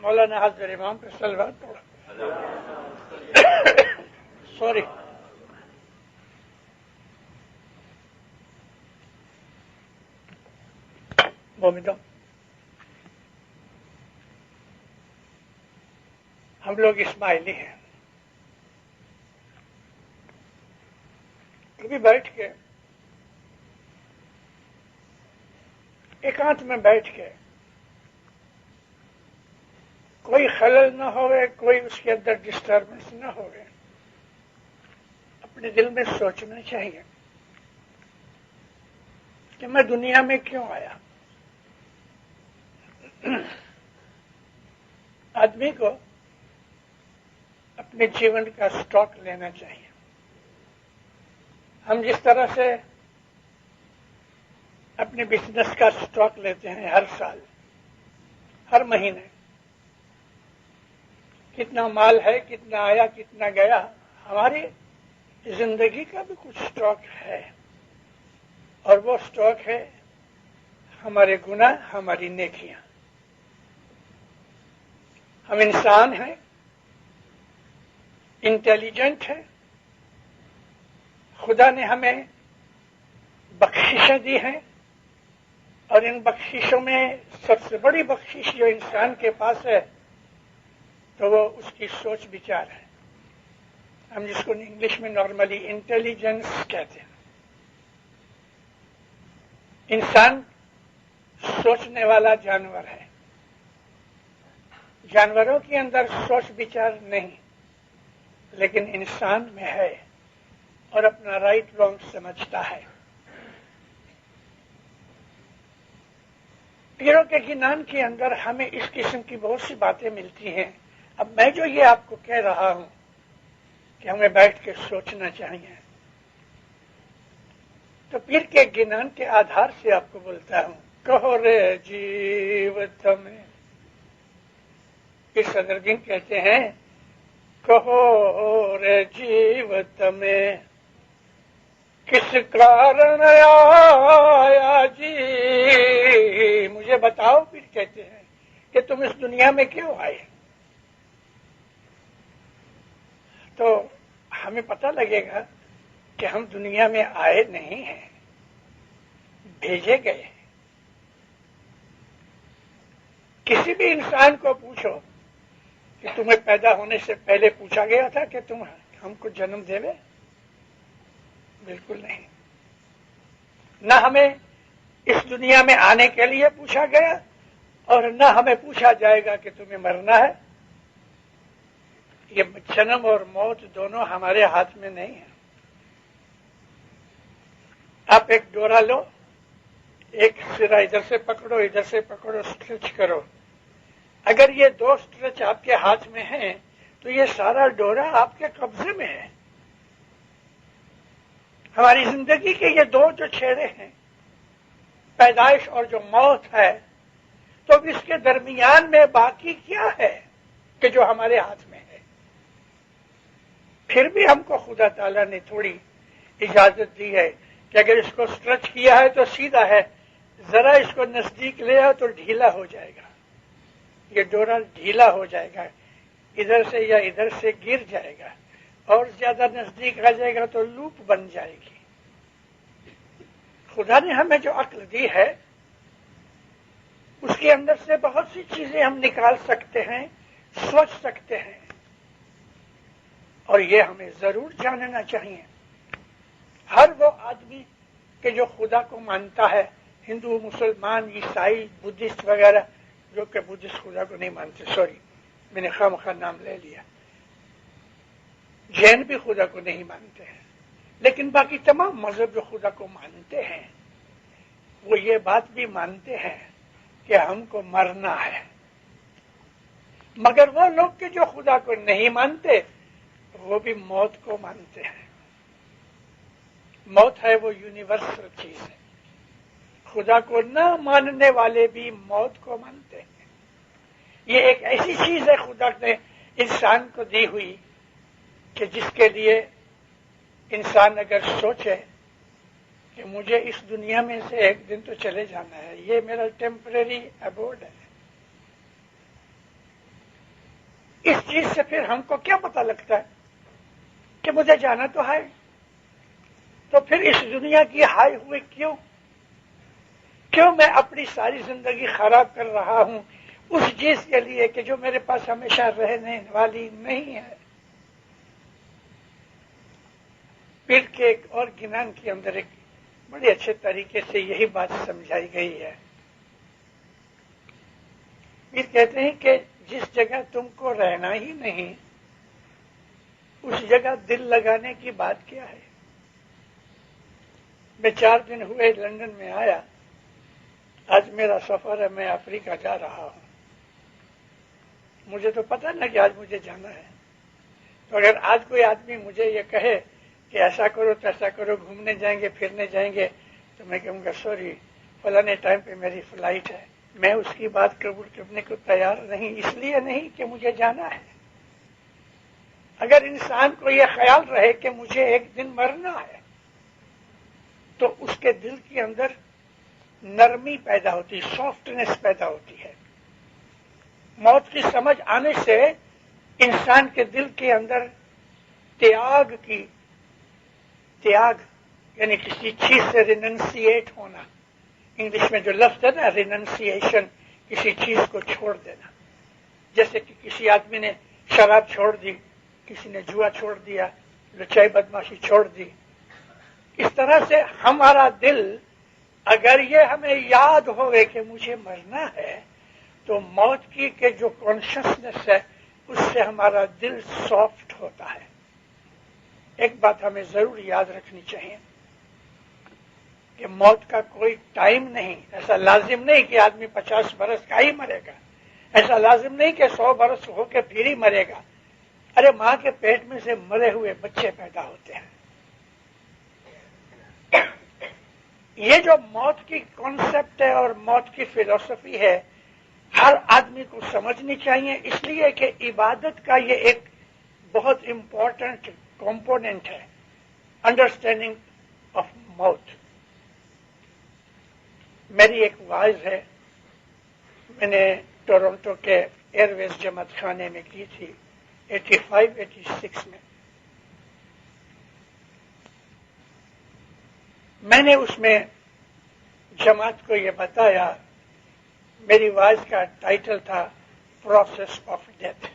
مولانا حضرت امام پر صلوات پڑھو. سوری. مومنوں، ہم لوگ اسماعیلی ہیں. کبھی بیٹھ کے ایکانت میں بیٹھ کے کوئی خلل نہ ہوئے، کوئی اس کے اندر ڈسٹربنس نہ ہوئے، اپنے دل میں سوچنا چاہیے کہ میں دنیا میں کیوں آیا. آدمی کو اپنے جیون کا سٹاک لینا چاہیے. ہم جس طرح سے اپنے بزنس کا سٹاک لیتے ہیں ہر سال، ہر مہینے، کتنا مال ہے، کتنا آیا، کتنا گیا، ہماری زندگی کا بھی کچھ سٹاک ہے. اور وہ سٹاک ہے ہمارے گناہ، ہماری نیکیاں. ہم انسان ہیں، انٹیلیجنٹ ہیں. خدا نے ہمیں بخششیں دی ہیں، اور ان بخششوں میں سب سے بڑی بخشش جو انسان کے پاس ہے تو وہ اس کی سوچ بچار ہے. ہم جس کو انگلش میں نارملی انٹیلیجنس کہتے ہیں. انسان سوچنے والا جانور ہے. جانوروں کے اندر سوچ بچار نہیں، لیکن انسان میں ہے اور اپنا رائٹ رانگ سمجھتا ہے. پیروں کے گنان کے اندر ہمیں اس قسم کی بہت سی باتیں ملتی ہیں. اب میں جو یہ آپ کو کہہ رہا ہوں کہ ہمیں بیٹھ کے سوچنا چاہیے، تو پیر کے گنان کے آدھار سے آپ کو بولتا ہوں. کہو رے جیوت میں، اس صدر دن کہتے ہیں، کہو رے جیوت میں کس کارن آیا جی، مجھے بتاؤ. پھر کہتے ہیں کہ تم اس دنیا میں کیوں آئے. تو ہمیں پتہ لگے گا کہ ہم دنیا میں آئے نہیں ہیں، بھیجے گئے ہیں. کسی بھی انسان کو پوچھو کہ تمہیں پیدا ہونے سے پہلے پوچھا گیا تھا کہ تم ہم کو جنم دے گے؟ بالکل نہیں. نہ ہمیں اس دنیا میں آنے کے لیے پوچھا گیا، اور نہ ہمیں پوچھا جائے گا کہ تمہیں مرنا ہے. یہ جنم اور موت دونوں ہمارے ہاتھ میں نہیں ہیں. آپ ایک ڈورا لو، ایک سرا ادھر سے پکڑو، ادھر سے پکڑو، اسٹریچ کرو. اگر یہ دو اسٹریچ آپ کے ہاتھ میں ہیں تو یہ سارا ڈورا آپ کے قبضے میں ہے. ہماری زندگی کے یہ دو جو چھیڑے ہیں، پیدائش اور جو موت ہے، تو اس کے درمیان میں باقی کیا ہے کہ جو ہمارے ہاتھ میں ہے؟ پھر بھی ہم کو خدا تعالیٰ نے تھوڑی اجازت دی ہے کہ اگر اس کو اسٹریچ کیا ہے تو سیدھا ہے، ذرا اس کو نزدیک لے آؤ تو ڈھیلا ہو جائے گا. یہ ڈورا ڈھیلا ہو جائے گا، ادھر سے یا ادھر سے گر جائے گا، اور زیادہ نزدیک آ جائے گا تو لوپ بن جائے گی. خدا نے ہمیں جو عقل دی ہے اس کے اندر سے بہت سی چیزیں ہم نکال سکتے ہیں، سوچ سکتے ہیں، اور یہ ہمیں ضرور جاننا چاہیے. ہر وہ آدمی کہ جو خدا کو مانتا ہے، ہندو، مسلمان، عیسائی، بدھسٹ وغیرہ، جو کہ بدھسٹ خدا کو نہیں مانتے، سوری میں نے خواہ مخواہ نام لے لیا، جین بھی خدا کو نہیں مانتے ہیں، لیکن باقی تمام مذہب جو خدا کو مانتے ہیں وہ یہ بات بھی مانتے ہیں کہ ہم کو مرنا ہے. مگر وہ لوگ کہ جو خدا کو نہیں مانتے وہ بھی موت کو مانتے ہیں. موت ہے وہ یونیورسل چیز ہے. خدا کو نہ ماننے والے بھی موت کو مانتے ہیں. یہ ایک ایسی چیز ہے خدا نے انسان کو دی ہوئی کہ جس کے لیے انسان اگر سوچے کہ مجھے اس دنیا میں سے ایک دن تو چلے جانا ہے، یہ میرا ٹیمپریری ابورڈ ہے، اس چیز سے پھر ہم کو کیا پتہ لگتا ہے کہ مجھے جانا تو ہے، تو پھر اس دنیا کی ہائے ہوئے کیوں میں اپنی ساری زندگی خراب کر رہا ہوں اس چیز کے لیے کہ جو میرے پاس ہمیشہ رہنے والی نہیں ہے؟ پیر کے ایک اور گنان کے اندر ایک بڑے اچھے طریقے سے یہی بات سمجھائی گئی ہے۔ پیر کہتے ہیں کہ جس جگہ تم کو رہنا ہی نہیں اس جگہ دل لگانے کی بات کیا ہے؟ میں 4 دن ہوئے لندن میں آیا، آج میرا سفر ہے، میں افریقہ جا رہا ہوں۔ مجھے تو پتہ نہ کہ آج مجھے جانا ہے، تو اگر آج کوئی آدمی مجھے یہ کہے کہ ایسا کرو تو ایسا کرو، گھومنے جائیں گے پھرنے جائیں گے، تو میں کہوں گا سوری فلانے ٹائم پہ میری فلائٹ ہے، میں اس کی بات قبول کرنے کو تیار نہیں، اس لیے نہیں کہ مجھے جانا ہے۔ اگر انسان کو یہ خیال رہے کہ مجھے ایک دن مرنا ہے تو اس کے دل کے اندر نرمی پیدا ہوتی، سافٹنس پیدا ہوتی ہے۔ موت کی سمجھ آنے سے انسان کے دل کے اندر تیاگ یعنی کسی چیز سے ریننسیٹ ہونا، انگلش میں جو لفظ ہے نا ریننسیشن، کسی چیز کو چھوڑ دینا، جیسے کہ کسی آدمی نے شراب چھوڑ دی، کسی نے جوا چھوڑ دیا، لچائی بدماشی چھوڑ دی۔ اس طرح سے ہمارا دل اگر یہ ہمیں یاد ہوئے کہ مجھے مرنا ہے تو موت کی کہ جو کانشسنس ہے اس سے ہمارا دل سافٹ ہوتا ہے۔ ایک بات ہمیں ضرور یاد رکھنی چاہیے کہ موت کا کوئی ٹائم نہیں، ایسا لازم نہیں کہ آدمی 50 برس کا ہی مرے گا، ایسا لازم نہیں کہ 100 برس ہو کے پھر ہی مرے گا۔ ارے ماں کے پیٹ میں سے مرے ہوئے بچے پیدا ہوتے ہیں۔ یہ جو موت کی کانسیپٹ ہے اور موت کی فلسفی ہے ہر آدمی کو سمجھنی چاہیے، اس لیے کہ عبادت کا یہ ایک بہت امپورٹنٹ کمپوننٹ ہے، انڈرسٹینڈنگ آف موت۔ میری ایک وائز ہے، میں نے ٹورنٹو کے ایئر ویز جماعت خانے میں کی تھی 85-86 میں۔ میں نے اس میں جماعت کو یہ بتایا، میری وائز کا ٹائٹل تھا پروسیس آف ڈیتھ،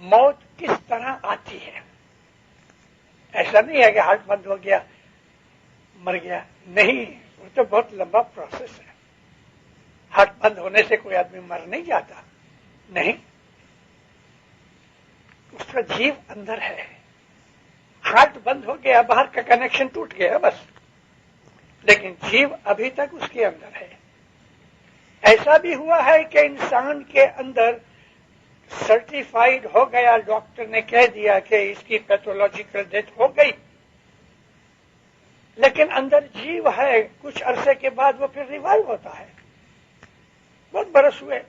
موت کس طرح آتی ہے۔ ایسا نہیں ہے کہ ہارٹ بند ہو گیا مر گیا، نہیں، وہ تو بہت لمبا پروسیس ہے۔ ہارٹ بند ہونے سے کوئی آدمی مر نہیں جاتا، نہیں، اس کا جیو اندر ہے۔ ہارٹ بند ہو گیا، باہر کا کنیکشن ٹوٹ گیا بس، لیکن جیو ابھی تک اس کے اندر ہے۔ ایسا بھی ہوا ہے کہ انسان کے اندر سرٹیفائیڈ ہو گیا، ڈاکٹر نے کہہ دیا کہ اس کی پیتھولوجیکل ڈیتھ ہو گئی، لیکن اندر جیو ہے، کچھ عرصے کے بعد وہ پھر ریوائیو ہوتا ہے۔ بہت برس ہوئے،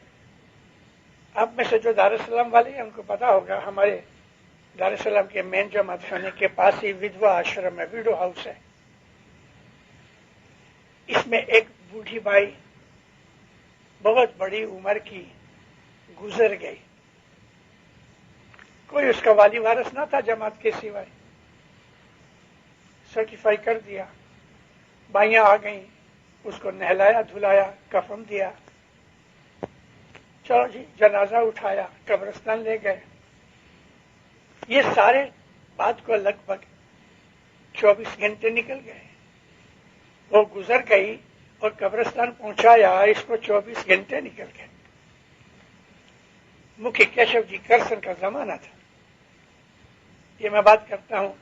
آپ میں سے جو دارالسلام والے ہیں ان کو پتا ہوگا، ہمارے دارالسلام کے مین جماعت خانے کے پاس ہی ودوا آشرم ہے، ویڈو ہاؤس ہے۔ اس میں ایک بوڑھی بائی بہت بڑی عمر کی گزر گئی، کوئی اس کا والی وارث نہ تھا جماعت کے سوائے، سرٹیفائی کر دیا، بائیاں آ گئیں، اس کو نہلایا دھلایا، کفن دیا، چلو جی جنازہ اٹھایا، قبرستان لے گئے۔ یہ سارے بات کو لگ بھگ 24 گھنٹے نکل گئے، وہ گزر گئی اور قبرستان پہنچایا، اس کو 24 گھنٹے نکل گئے۔ مکھی کیشو جی کرسن کا زمانہ تھا، یہ میں بات کرتا ہوں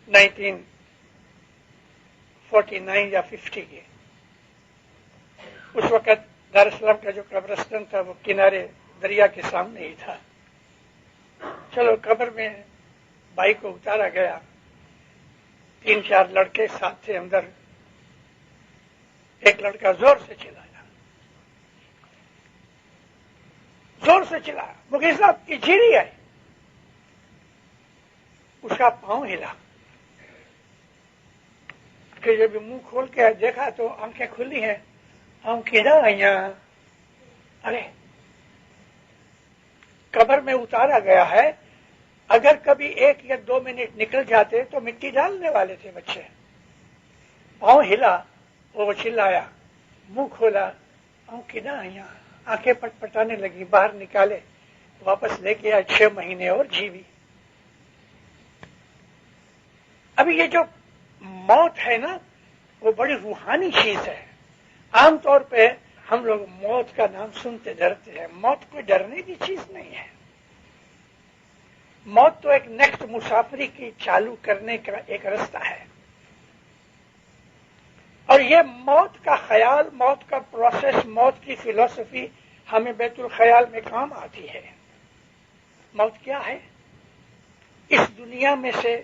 1949 یا 50 کی۔ اس وقت دارالسلام کا جو قبرستان تھا وہ کنارے دریا کے سامنے ہی تھا۔ چلو قبر میں بائی کو اتارا گیا، 3-4 لڑکے ساتھ تھے اندر، ایک لڑکا زور سے چلایا، مکھی صاحب کی جھیری آئی، اس کا پاؤں ہلا، کہ جب منہ کھول کے دیکھا تو آنکھیں کھلی ہیں، ہم کدھر آئیں؟ ارے قبر میں اتارا گیا ہے، اگر کبھی 1 یا 2 منٹ نکل جاتے تو مٹی ڈالنے والے تھے بچے. پاؤں ہلا، وہ چلایا، منہ کھولا، پاؤں کنا آیا، آنکھیں پٹ پٹانے لگی، باہر نکالے، واپس لے کے آئے، 6 مہینے اور جیوی. ابھی یہ جو موت ہے نا، وہ بڑی روحانی چیز ہے. عام طور پہ ہم لوگ موت کا نام سنتے ڈرتے ہیں. موت کوئی ڈرنے کی چیز نہیں ہے. موت تو ایک نیکسٹ مسافری کی چالو کرنے کا ایک راستہ ہے. اور یہ موت کا خیال، موت کا پروسیس، موت کی فلسفی ہمیں بیت الخیال میں کام آتی ہے. موت کیا ہے؟ اس دنیا میں سے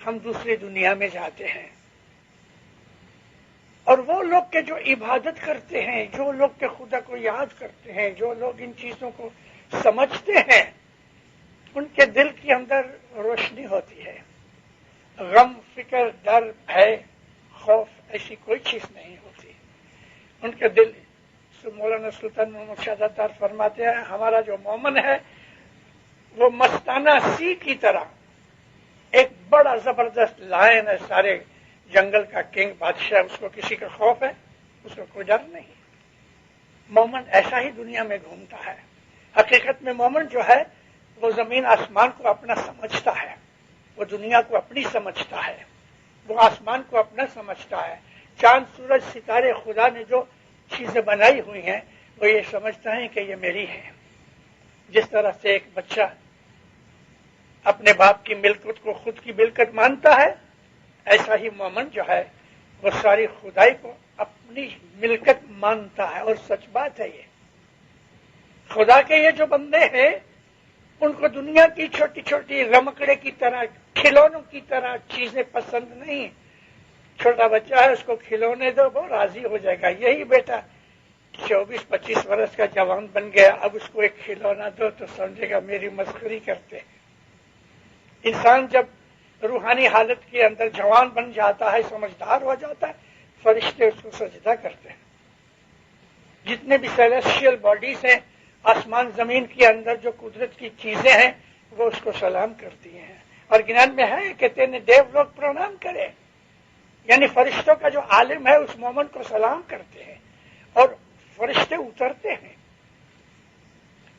ہم دوسری دنیا میں جاتے ہیں، اور وہ لوگ کے جو عبادت کرتے ہیں، جو لوگ کے خدا کو یاد کرتے ہیں، جو لوگ ان چیزوں کو سمجھتے ہیں، ان کے دل کے اندر روشنی ہوتی ہے. غم، فکر، ڈر، بھے، خوف ایسی کوئی چیز نہیں ہوتی. ان کے دل، مولانا سلطان محمد شاہ اتار فرماتے ہیں، ہمارا جو مومن ہے وہ مستانہ سی کی طرح ایک بڑا زبردست لائن ہے، سارے جنگل کا کنگ، بادشاہ، اس کو کسی کا خوف ہے؟ اس کو کوئی ڈر نہیں. مومن ایسا ہی دنیا میں گھومتا ہے. حقیقت میں مومن جو ہے وہ زمین آسمان کو اپنا سمجھتا ہے، وہ دنیا کو اپنی سمجھتا ہے، وہ آسمان کو اپنا سمجھتا ہے. چاند، سورج، ستارے، خدا نے جو چیزیں بنائی ہوئی ہیں وہ یہ سمجھتا ہے کہ یہ میری ہے. جس طرح سے ایک بچہ اپنے باپ کی ملکت کو خود کی ملکت مانتا ہے، ایسا ہی مومن جو ہے وہ ساری خدائی کو اپنی ملکت مانتا ہے. اور سچ بات ہے، یہ خدا کے یہ جو بندے ہیں ان کو دنیا کی چھوٹی چھوٹی رمکڑے کی طرح، کھلونوں کی طرح چیزیں پسند نہیں. چھوٹا بچہ ہے، اس کو کھلونے دو، وہ راضی ہو جائے گا. یہی بیٹا 24-25 برس کا جوان بن گیا، اب اس کو ایک کھلونا دو تو سمجھے گا میری مسخری کرتے. انسان جب روحانی حالت کے اندر جوان بن جاتا ہے، سمجھدار ہو جاتا ہے، فرشتے اس کو سجدہ کرتے ہیں. جتنے بھی سیلیسٹیل باڈیز ہیں، آسمان زمین کے اندر جو قدرت کی چیزیں ہیں، وہ اس کو سلام کرتی ہیں. اور گنان میں ہے کہ تینے دیو لوگ پرنام کرے، یعنی فرشتوں کا جو عالم ہے اس مومن کو سلام کرتے ہیں اور فرشتے اترتے ہیں.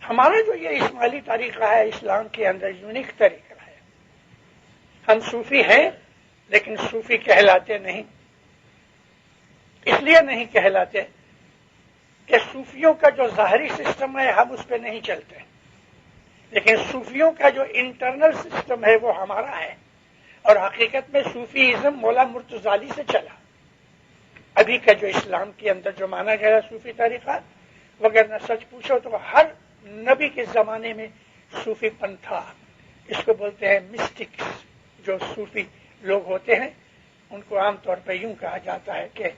ہمارا جو یہ اسماعیلی طریقہ ہے اسلام کے اندر یونیک طریقہ ہے. ہم صوفی ہیں لیکن صوفی کہلاتے نہیں. اس لیے نہیں کہلاتے کہ صوفیوں کا جو ظاہری سسٹم ہے ہم اس پہ نہیں چلتے، لیکن صوفیوں کا جو انٹرنل سسٹم ہے وہ ہمارا ہے. اور حقیقت میں صوفیزم مولا مرتضی سے چلا. ابھی کا جو اسلام کے اندر جو مانا گیا صوفی طریقہ، وغیرہ سچ پوچھو تو ہر نبی کے زمانے میں صوفی پن تھا. اس کو بولتے ہیں مسٹکس. جو صوفی لوگ ہوتے ہیں ان کو عام طور پہ یوں کہا جاتا ہے کہ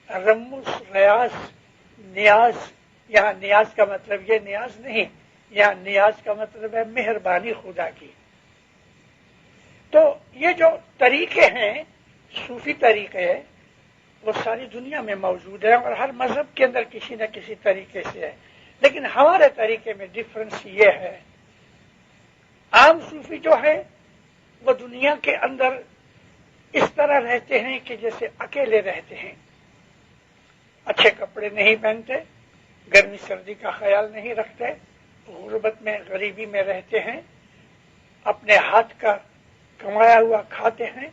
رموز، ریاض، نیاز. یہاں نیاز کا مطلب یہ نیاز نہیں، یہاں نیاز کا مطلب ہے مہربانی خدا کی. تو یہ جو طریقے ہیں صوفی طریقے، وہ ساری دنیا میں موجود ہیں اور ہر مذہب کے اندر کسی نہ کسی طریقے سے ہے. لیکن ہمارے طریقے میں ڈفرنس یہ ہے، عام صوفی جو ہے وہ دنیا کے اندر اس طرح رہتے ہیں کہ جیسے اکیلے رہتے ہیں. اچھے کپڑے نہیں پہنتے، گرمی سردی کا خیال نہیں رکھتے، غربت میں، غریبی میں رہتے ہیں، اپنے ہاتھ کا کمایا ہوا کھاتے ہیں،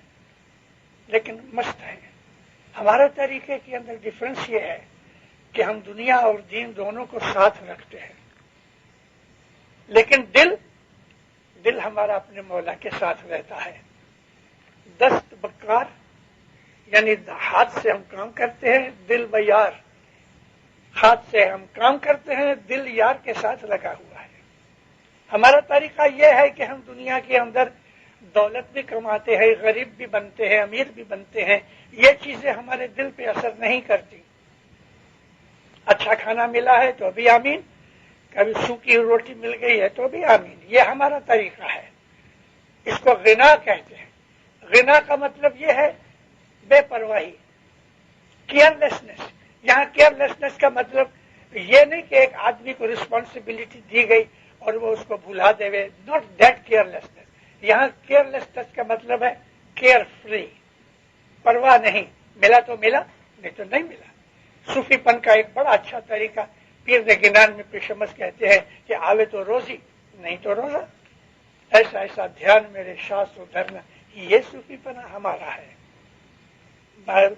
لیکن مست ہیں. ہمارے طریقے کے اندر ڈفرنس یہ ہے کہ ہم دنیا اور دین دونوں کو ساتھ رکھتے ہیں، لیکن دل ہمارا اپنے مولا کے ساتھ رہتا ہے. دست بکار، یعنی ہاتھ سے ہم کام کرتے ہیں، دل بیار. ہاتھ سے ہم کام کرتے ہیں، دل یار کے ساتھ لگا ہوا ہے. ہمارا طریقہ یہ ہے کہ ہم دنیا کے اندر دولت بھی کماتے ہیں، غریب بھی بنتے ہیں، امیر بھی بنتے ہیں، یہ چیزیں ہمارے دل پہ اثر نہیں کرتی. اچھا کھانا ملا ہے تو بھی آمین، کبھی سوکھی روٹی مل گئی ہے تو بھی آمین. یہ ہمارا طریقہ ہے. اس کو غنا کہتے ہیں. غنا کا مطلب یہ ہے بے پرواہی، کیئرلیسنس. یہاں کیئرلیسنس کا مطلب یہ نہیں کہ ایک آدمی کو رسپانسبلٹی دی گئی اور وہ اس کو بھلا دے. Not that کیئرلیسنس. یہاں کیئرلیسنس کا مطلب ہے کیئر فری، پرواہ نہیں. ملا تو ملا، نہیں تو نہیں ملا. صوفی پن کا ایک بڑا اچھا طریقہ پیر گنان میں پیشمس کہتے ہیں کہ آوے تو روزی، نہیں تو روزہ. ایسا ایسا دھیان میرے شاس و دھرنا، یہ صوفی پنا ہمارا ہے.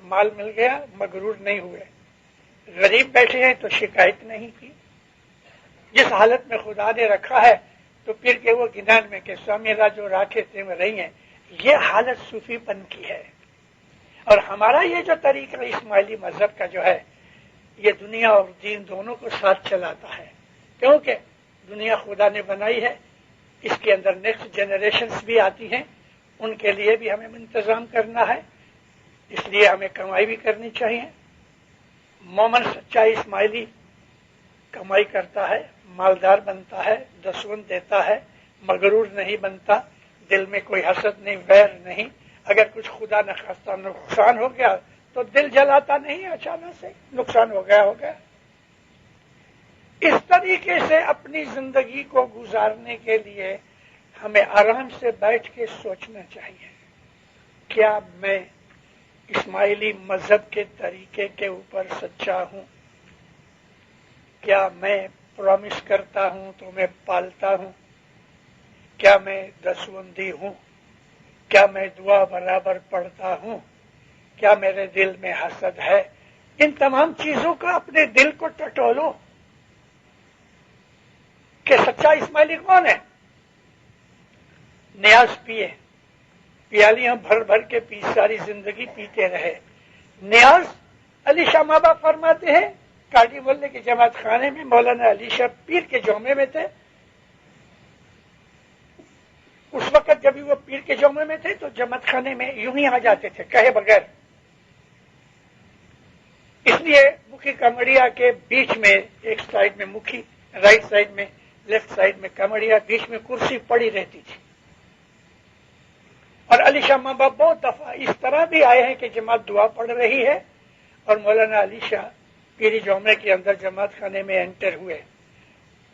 مال مل گیا مغرور نہیں ہوئے، غریب بیٹھے ہیں تو شکایت نہیں کی. جس حالت میں خدا نے رکھا ہے تو پھر کے وہ گنان میں کہ سوامی راجو راکھے تے میں رہی ہیں، یہ حالت صوفی پن کی ہے. اور ہمارا یہ جو طریقہ اسماعیلی مذہب کا جو ہے، یہ دنیا اور دین دونوں کو ساتھ چلاتا ہے. کیونکہ دنیا خدا نے بنائی ہے، اس کے اندر نیکسٹ جنریشنز بھی آتی ہیں، ان کے لیے بھی ہمیں انتظام کرنا ہے. اس لیے ہمیں کمائی بھی کرنی چاہیے. مومن سچا اسماعیلی کمائی کرتا ہے، مالدار بنتا ہے، دسون دیتا ہے، مغرور نہیں بنتا، دل میں کوئی حسد نہیں، ویر نہیں. اگر کچھ خدا نخواستہ نقصان ہو گیا تو دل جلاتا نہیں، اچانک سے نقصان ہو گیا ہو گیا. اس طریقے سے اپنی زندگی کو گزارنے کے لیے ہمیں آرام سے بیٹھ کے سوچنا چاہیے، کیا میں اسماعیلی مذہب کے طریقے کے اوپر سچا ہوں؟ کیا میں پرامس کرتا ہوں تو میں پالتا ہوں؟ کیا میں دسوندی ہوں؟ کیا میں دعا برابر پڑھتا ہوں؟ کیا میرے دل میں حسد ہے؟ ان تمام چیزوں کا اپنے دل کو ٹٹولو کہ سچا اسماعیلی کون ہے. نیاز پیے، پیالیاں بھر بھر کے پی، ساری زندگی پیتے رہے. نیاز علی شاہ ماں باپ فرماتے ہیں، کاٹی بولنے کے جماعت خانے میں مولانا علی شاہ پیر کے جومے میں تھے. اس وقت جب وہ پیر کے جومے میں تھے تو جماعت خانے میں یوں ہی آ جاتے تھے کہے بغیر. اس لیے مکھی کمڑیا کے بیچ میں ایک سائڈ میں مکھی، رائٹ سائڈ میں، لیفٹ سائڈ میں کمڑیا، بیچ میں کرسی پڑی رہتی تھی. اور علی شاہ ماں باپ بہت دفعہ اس طرح بھی آئے ہیں کہ جماعت دعا پڑھ رہی ہے اور مولانا علی شاہ پیری جومے کے اندر جماعت خانے میں انٹر ہوئے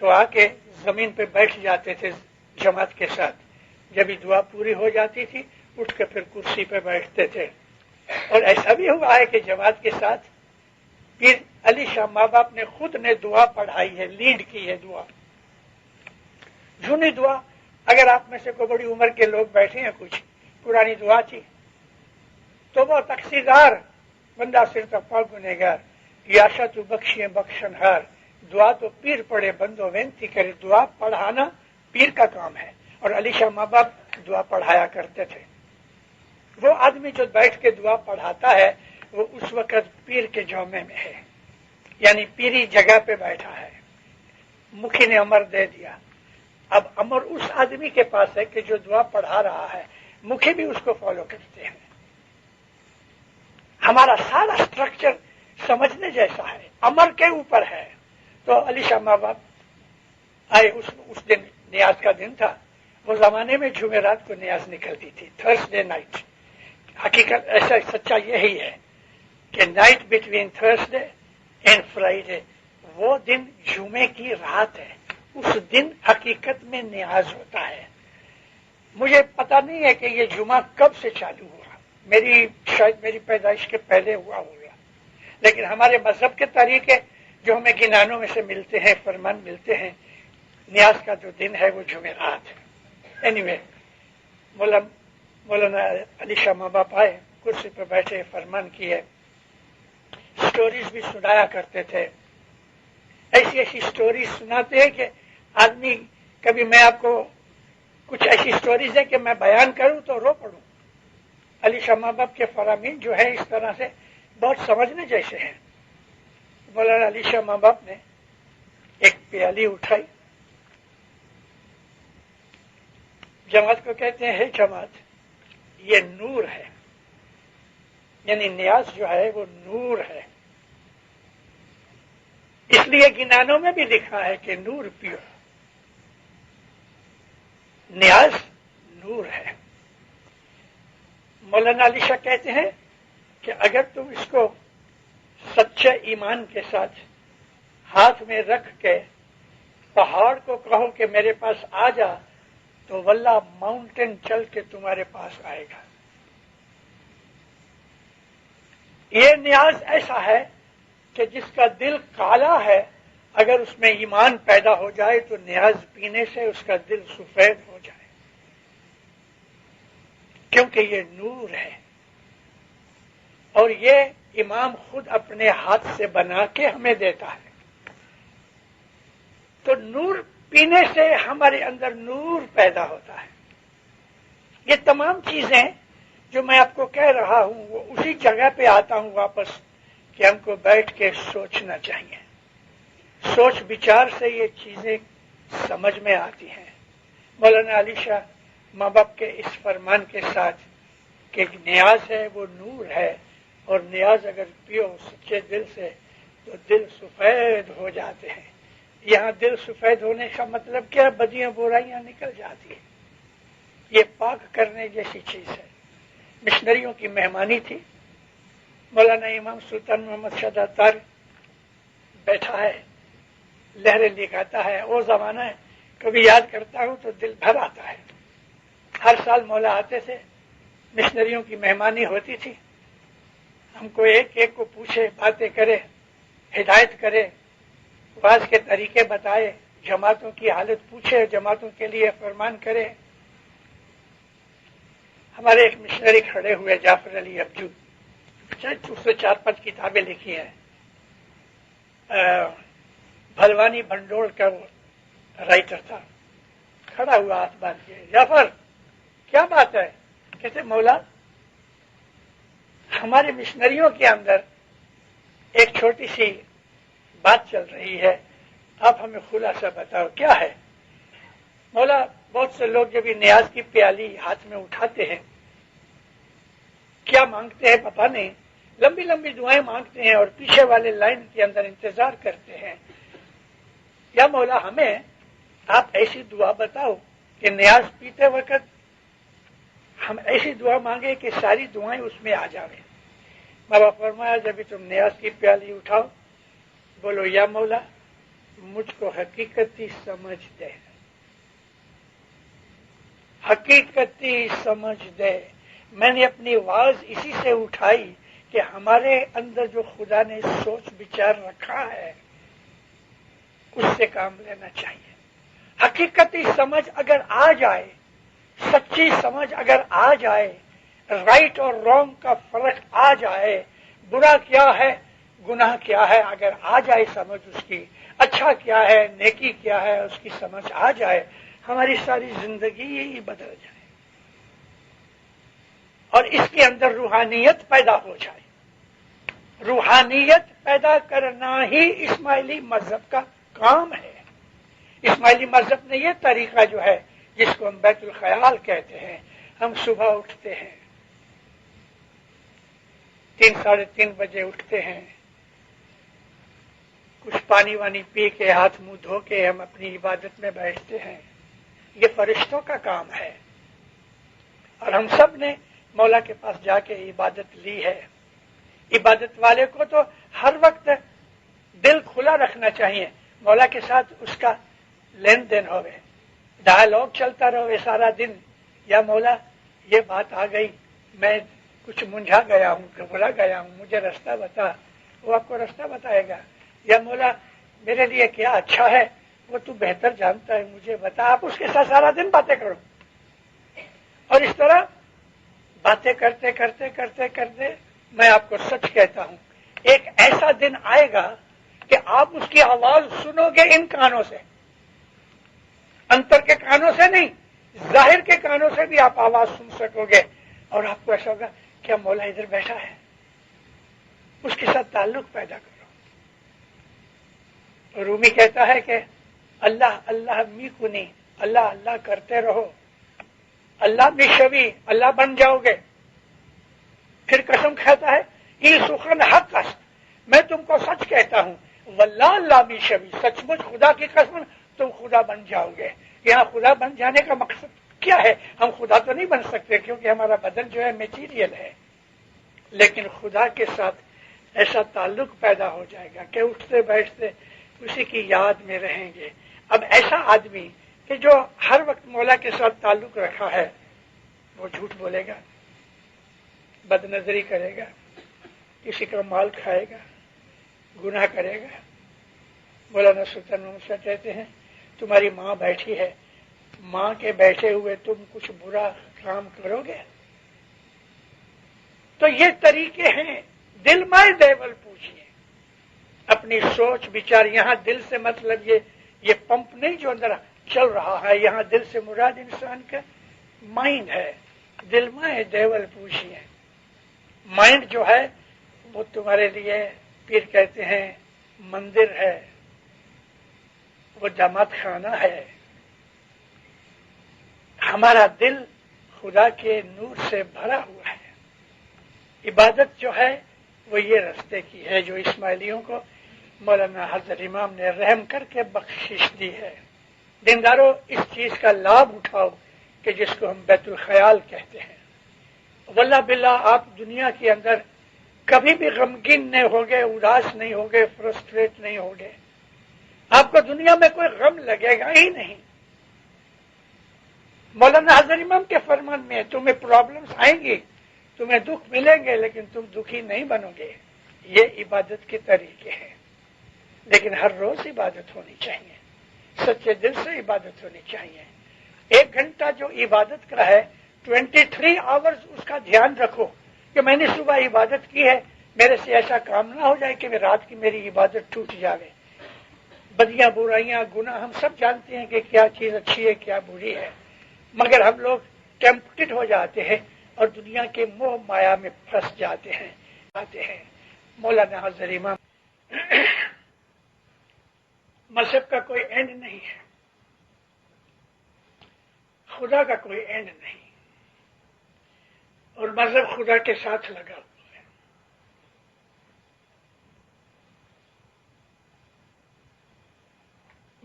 تو آ کے زمین پہ بیٹھ جاتے تھے جماعت کے ساتھ. جب ہی دعا پوری ہو جاتی تھی اٹھ کے پھر کرسی پہ بیٹھتے تھے. اور ایسا بھی ہوا ہے کہ جماعت کے ساتھ پھر علی شاہ ماں باپ نے خود نے دعا پڑھائی ہے، لیڈ کی ہے دعا، جھونی دعا. اگر آپ میں سے کوئی بڑی عمر کے لوگ بیٹھے ہیں، کچھ پرانی دعا تھی تو وہ تقصیردار بندہ صرف گنہگار، یاشا تو بخشیے بخشنہار. دعا تو پیر پڑھے بندو وینتی کرے، دعا پڑھانا پیر کا کام ہے. اور علی شاہ ماں باپ دعا پڑھایا کرتے تھے. وہ آدمی جو بیٹھ کے دعا پڑھاتا ہے وہ اس وقت پیر کے جومے میں ہے، یعنی پیری جگہ پہ بیٹھا ہے. مکھی نے امر دے دیا. اب امر اس آدمی کے پاس ہے کہ جو دعا پڑھا رہا ہے، مکھی بھی اس کو فالو کرتے ہیں. ہمارا سارا اسٹرکچر سمجھنے جیسا ہے، امر کے اوپر ہے. تو علی شاہ ماں باپ آئے. اس دن نیاز کا دن تھا. وہ زمانے میں جمعرات کو نیاز نکلتی تھی، تھرسڈے نائٹ. حقیقت ایسا سچا یہی ہے کہ night between Thursday and Friday وہ دن جمعے کی رات ہے. اس دن حقیقت میں نیاز ہوتا ہے. مجھے پتا نہیں ہے کہ یہ جمعہ کب سے چالو ہوا، شاید میری پیدائش کے پہلے ہوا ہوگا، لیکن ہمارے مذہب کے طریقے جو ہمیں گنانوں میں سے ملتے ہیں، فرمان ملتے ہیں، نیاز کا جو دن ہے وہ جمعرات ہے. اینیوے مولانا علی شاہ ماں باپ آئے، کرسی پہ بیٹھے، فرمان کیے. سٹوریز بھی سنایا کرتے تھے. ایسی ایسی سٹوریز سناتے ہیں کہ آدمی کبھی میں آپ کو کچھ ایسی سٹوریز ہے کہ میں بیان کروں تو رو پڑوں. علی شاہ ماں باپ کے فرامین جو ہے اس طرح سے بہت سمجھنے جیسے ہیں. مولانا علی شاہ ماں باپ نے ایک پیالی اٹھائی. جماعت کو کہتے ہیں جماعت یہ نور ہے، یعنی نیاز جو ہے وہ نور ہے. اس لیے گنانوں میں بھی لکھا ہے کہ نور پیو. نیاز نور ہے. مولانا علی شاہ کہتے ہیں کہ اگر تم اس کو سچے ایمان کے ساتھ ہاتھ میں رکھ کے پہاڑ کو کہو کہ میرے پاس آ جا تو واللہ ماؤنٹین چل کے تمہارے پاس آئے گا. یہ نیاز ایسا ہے کہ جس کا دل کالا ہے اگر اس میں ایمان پیدا ہو جائے تو نیاز پینے سے اس کا دل سفید ہو جائے، کیونکہ یہ نور ہے اور یہ امام خود اپنے ہاتھ سے بنا کے ہمیں دیتا ہے. تو نور پینے سے ہمارے اندر نور پیدا ہوتا ہے. یہ تمام چیزیں جو میں آپ کو کہہ رہا ہوں وہ اسی جگہ پہ آتا ہوں واپس کہ ہم کو بیٹھ کے سوچنا چاہیے. سوچ بچار سے یہ چیزیں سمجھ میں آتی ہیں. مولانا علی شاہ ماں باپ کے اس فرمان کے ساتھ کہ نیاز ہے وہ نور ہے، اور نیاز اگر پیو سچے دل سے تو دل سفید ہو جاتے ہیں. یہاں دل سفید ہونے کا مطلب کیا؟ بدیاں برائیاں نکل جاتی ہیں. یہ پاک کرنے جیسی چیز ہے. مشنریوں کی مہمانی تھی. مولانا امام سلطان محمد شاہ داتار بیٹھا ہے، لہریں لکھاتا ہے. وہ زمانہ ہے، کبھی یاد کرتا ہوں تو دل بھر آتا ہے. ہر سال مولا آتے تھے، مشنریوں کی مہمانی ہوتی تھی. ہم کو ایک ایک کو پوچھے، باتیں کرے، ہدایت کرے، واز کے طریقے بتائے، جماعتوں کی حالت پوچھے، جماعتوں کے لیے فرمان کرے. ہمارے ایک مشنری کھڑے ہوئے، جعفر علی ابجو، اس سے 4-5 کتابیں لکھی ہیں. بھلوانی بھنڈول کا وہ رائٹر تھا. کھڑا ہوا ہاتھ باندھ کے، جعفر کیا بات ہے؟ کہتے مولا ہمارے مشنریوں کے اندر ایک چھوٹی سی بات چل رہی ہے، آپ ہمیں خلاصہ بتاؤ کیا ہے؟ مولا بہت سے لوگ جب یہ نیاز کی پیالی ہاتھ میں اٹھاتے ہیں کیا مانگتے ہیں پتہ نہیں، لمبی لمبی دعائیں مانگتے ہیں اور پیچھے والے لائن کے اندر انتظار کرتے ہیں. یا مولا ہمیں آپ ایسی دعا بتاؤ کہ نیاز پیتے وقت ہم ایسی دعا مانگے کہ ساری دعائیں اس میں آ جائیں. بابا فرمایا جب تم نیاز کی پیالی اٹھاؤ بولو یا مولا مجھ کو حقیقتی سمجھ دے، حقیقتی سمجھ دے. میں نے اپنی آواز اسی سے اٹھائی کہ ہمارے اندر جو خدا نے سوچ بچار رکھا ہے اس سے کام لینا چاہیے. حقیقتی سمجھ اگر آ جائے، سچی سمجھ اگر آ جائے، رائٹ اور رانگ کا فرق آ جائے، برا کیا ہے گناہ کیا ہے اگر آ جائے سمجھ اس کی، اچھا کیا ہے نیکی کیا ہے اس کی سمجھ آ جائے، ہماری ساری زندگی یہی بدل جائے اور اس کے اندر روحانیت پیدا ہو جائے. روحانیت پیدا کرنا ہی اسماعیلی مذہب کا کام ہے. اسماعیلی مذہب نے یہ طریقہ جو ہے جس کو ہم بیت الخیال کہتے ہیں، ہم صبح اٹھتے ہیں 3-3:30 بجے اٹھتے ہیں، کچھ پانی وانی پی کے ہاتھ منہ دھو کے ہم اپنی عبادت میں بیٹھتے ہیں. یہ فرشتوں کا کام ہے اور ہم سب نے مولا کے پاس جا کے عبادت لی ہے. عبادت والے کو تو ہر وقت دل کھلا رکھنا چاہیے، مولا کے ساتھ اس کا لین دین ہوئے، ڈائلاگ چلتا رہے سارا دن. یا مولا یہ بات آ گئی، میں کچھ منجھا گیا ہوں، گھبرا گیا ہوں، مجھے راستہ بتا. وہ آپ کو راستہ بتائے گا. یا مولا میرے لیے کیا اچھا ہے وہ تو بہتر جانتا ہے، مجھے بتا. آپ اس کے ساتھ سارا دن باتیں کرو اور اس طرح باتیں کرتے کرتے کرتے کرتے میں آپ کو سچ کہتا ہوں ایک ایسا دن آئے گا کہ آپ اس کی آواز سنو گے ان کانوں سے، انتر کے کانوں سے نہیں، ظاہر کے کانوں سے بھی آپ آواز سن سکو گے اور آپ کو ایسا ہوگا کیا مولا ادھر بیٹھا ہے. اس کے ساتھ تعلق پیدا کرو. رومی کہتا ہے کہ اللہ اللہ می کنی، اللہ اللہ کرتے رہو، اللہ می شوی، اللہ بن جاؤ گے. پھر قسم کھاتا ہے یہ سخن حق است، میں تم کو سچ کہتا ہوں، واللہ اللہ می شوی، سچ مچ خدا کی قسم تم خدا بن جاؤ گے. یہاں خدا بن جانے کا مقصد کیا ہے؟ ہم خدا تو نہیں بن سکتے کیونکہ ہمارا بدن جو ہے میٹیریل ہے، لیکن خدا کے ساتھ ایسا تعلق پیدا ہو جائے گا کہ اٹھتے بیٹھتے اسی کی یاد میں رہیں گے. اب ایسا آدمی کہ جو ہر وقت مولا کے ساتھ تعلق رکھا ہے وہ جھوٹ بولے گا، بد نظری کرے گا، کسی کا مال کھائے گا، گناہ کرے گا۔ مولانا سلطان محمد شاہ کہتے ہیں تمہاری ماں بیٹھی ہے، ماں کے بیٹھے ہوئے تم کچھ برا کام کرو گے؟ تو یہ طریقے ہیں، دل مائے دیول پوچھئے، اپنی سوچ بچار۔ یہاں دل سے مطلب یہ پمپ نہیں جو اندر چل رہا ہے، یہاں دل سے مراد انسان کا مائنڈ ہے۔ دل مائے دیول پوچھئے، مائنڈ جو ہے وہ تمہارے لیے پیر کہتے ہیں مندر ہے، وہ جماعت خانہ ہے۔ ہمارا دل خدا کے نور سے بھرا ہوا ہے۔ عبادت جو ہے وہ یہ رستے کی ہے جو اسماعیلیوں کو مولانا حضرت امام نے رحم کر کے بخشش دی ہے۔ دینداروں اس چیز کا لابھ اٹھاؤ کہ جس کو ہم بیت الخیال کہتے ہیں۔ واللہ باللہ آپ دنیا کے اندر کبھی بھی غمگین نہیں ہوگے، اداس نہیں ہوگے، فرسٹریٹ نہیں ہوگے۔ آپ کو دنیا میں کوئی غم لگے گا ہی نہیں۔ مولانا حضرت امام کے فرمان میں تمہیں پرابلمز آئیں گی، تمہیں دکھ ملیں گے، لیکن تم دکھی نہیں بنو گے۔ یہ عبادت کے طریقے ہیں، لیکن ہر روز عبادت ہونی چاہیے، سچے دل سے عبادت ہونی چاہیے۔ 1 گھنٹہ جو عبادت کا ہے 23 آورز اس کا دھیان رکھو کہ میں نے صبح عبادت کی ہے، میرے سے ایسا کام نہ ہو جائے کہ رات کی میری عبادت ٹوٹ جائے۔ بدیاں برائیاں گناہ ہم سب جانتے ہیں کہ کیا چیز اچھی ہے کیا بری ہے، مگر ہم لوگ ٹیمپٹڈ ہو جاتے ہیں اور دنیا کے موہ مایا میں پھنس جاتے ہیں۔ مولانا حضرت امام مذہب کا کوئی اینڈ نہیں ہے، خدا کا کوئی اینڈ نہیں، اور مذہب خدا کے ساتھ لگا ہوا ہے۔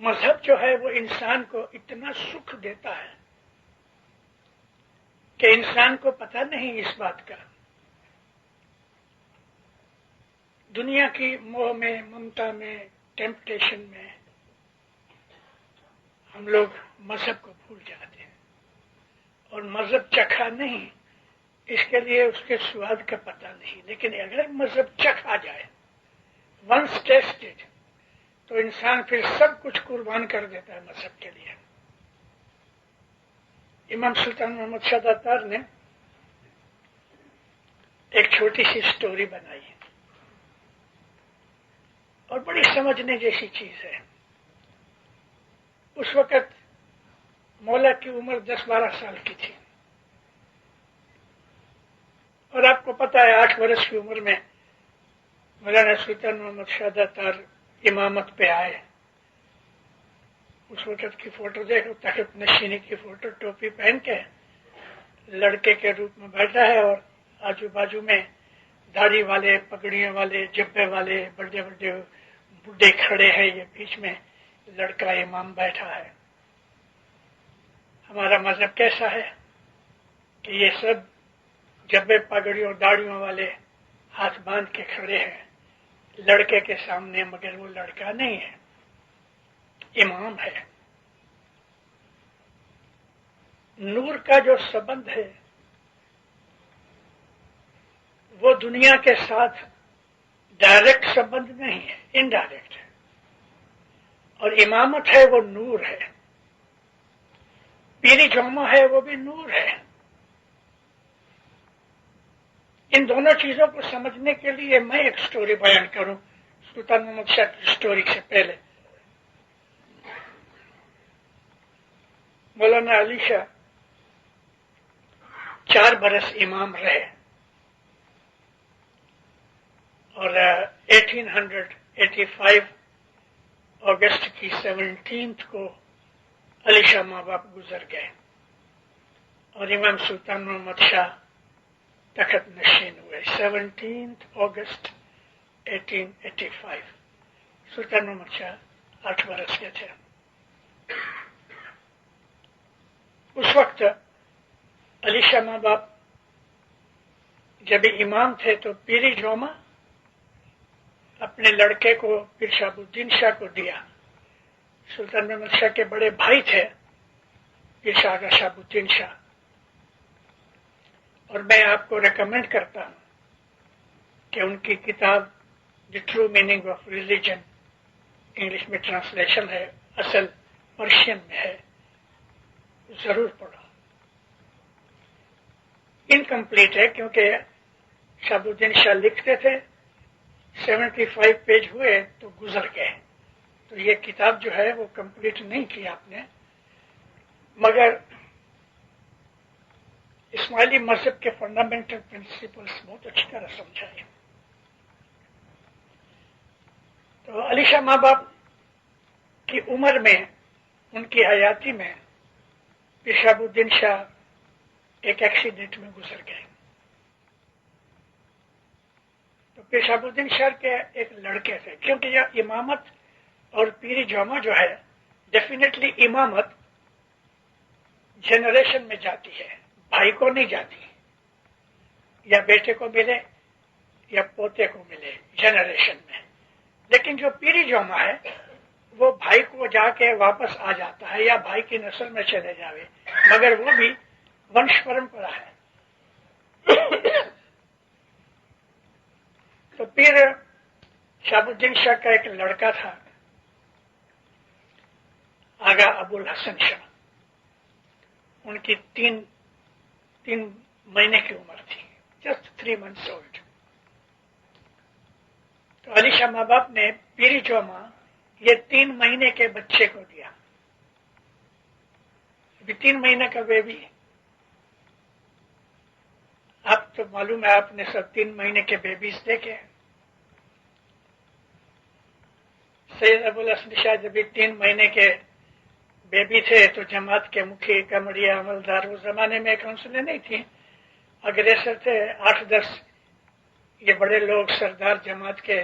مذہب جو ہے وہ انسان کو اتنا سکھ دیتا ہے کہ انسان کو پتہ نہیں اس بات کا۔ دنیا کی موہ میں، ممتا میں، ٹیمپٹیشن میں ہم لوگ مذہب کو بھول جاتے ہیں، اور مذہب چکھا نہیں، اس کے لیے اس کے سواد کا پتہ نہیں۔ لیکن اگر مذہب چکھا جائے، ونس ٹیسٹڈ، تو انسان پھر سب کچھ قربان کر دیتا ہے مذہب کے لیے۔ امام سلطان محمد شاہ داتار نے ایک چھوٹی سی سٹوری بنائی ہے اور بڑی سمجھنے جیسی چیز ہے۔ اس وقت مولا کی عمر 10-12 سال کی تھی، اور آپ کو پتا ہے 8 برس کی عمر میں مولانا سلطان محمد شاہ داتار امامت پہ آئے۔ اس وقت کی فوٹو دیکھو، تخت نشینی کی فوٹو، ٹوپی پہن کے لڑکے کے روپ میں بیٹھا ہے، اور آجو باجو میں داڑھی والے، پگڑیوں والے، جبے والے بڑے بڑے بڈھے کھڑے ہیں، یہ بیچ میں لڑکا امام بیٹھا ہے۔ ہمارا مذہب کیسا ہے کہ یہ سب جبے پگڑیوں داڑھیوں والے ہاتھ باندھ کے کھڑے ہیں لڑکے کے سامنے، مگر وہ لڑکا نہیں ہے، امام ہے۔ نور کا جو سبند ہے وہ دنیا کے ساتھ ڈائریکٹ سبند نہیں ہے، انڈائریکٹ ہے، اور امامت ہے وہ نور ہے، پیری جومہ ہے وہ بھی نور ہے۔ ان دونوں چیزوں کو سمجھنے کے لیے میں ایک سٹوری بیان کروں سلطان محمد شاہ کی سٹوری سے پہلے۔ مولانا علی شاہ 4 برس امام رہے، اور 1885 اگست کی 17 کو علی شاہ ماں باپ گزر گئے، اور امام سلطان محمد شاہ تخت نشین ہوئے۔ 17 اگست 1885 سلطان محمد شاہ 8 برس کے تھے۔ اس وقت علی شاہ ماں باپ جب امام تھے تو پیری جومہ اپنے لڑکے کو پیر شہاب الدین شاہ کو دیا۔ سلطان محمد شاہ کے بڑے بھائی تھے پیر شاہ آغا شہاب الدین شاہ، اور میں آپ کو ریکمینڈ کرتا ہوں کہ ان کی کتاب the true meaning of religion, English میں ٹرانسلیشن ہے، اصل پرشین میں ہے، ضرور پڑھو۔ انکمپلیٹ ہے کیونکہ شہاب الدین شاہ لکھتے تھے، 75 پیج ہوئے تو گزر گئے، تو یہ کتاب جو ہے وہ کمپلیٹ نہیں کی آپ نے، مگر اسماعیلی مذہب کے فنڈامنٹل پرنسپلس بہت اچھی طرح سمجھائے۔ تو علی شاہ ماں باپ کی عمر میں، ان کی حیاتی میں، پیر شہاب الدین شاہ ایک ایکسیڈنٹ میں گزر گئے۔ تو پیر شہاب الدین شاہ کے ایک لڑکے تھے، کیونکہ یہ امامت اور پیری جامع جو ہے، ڈیفینیٹلی امامت جنریشن میں جاتی ہے، بھائی کو نہیں جاتی، یا بیٹے کو ملے یا پوتے کو ملے جنریشن میں، لیکن جو پیری جامع ہے وہ بھائی کو جا کے واپس آ جاتا ہے یا بھائی کی نسل میں چلے جاوے، مگر وہ بھی ونش پرمپرا ہے۔ تو پیر شہاب الدین شاہ کا ایک لڑکا تھا آغا ابو الحسن شاہ، ان کی تین مہینے کی عمر تھی، جسٹ 3 months old۔ تو علی شاہ ماں باپ نے پیری جوما یہ 3 مہینے کے بچے کو دیا، ابھی 3 مہینے کا بیبی۔ آپ تو معلوم ہے، آپ نے سب 3 مہینے کے بیبیز دیکھے۔ سید ابو الحسن شاہ جب 3 مہینے کے بیبی تھے تو جماعت کے مکھی، کمڑیا، عملدار، اس زمانے میں کونسلیں نہیں تھیں، اگریسر تھے 8-10 یہ بڑے لوگ سردار جماعت کے،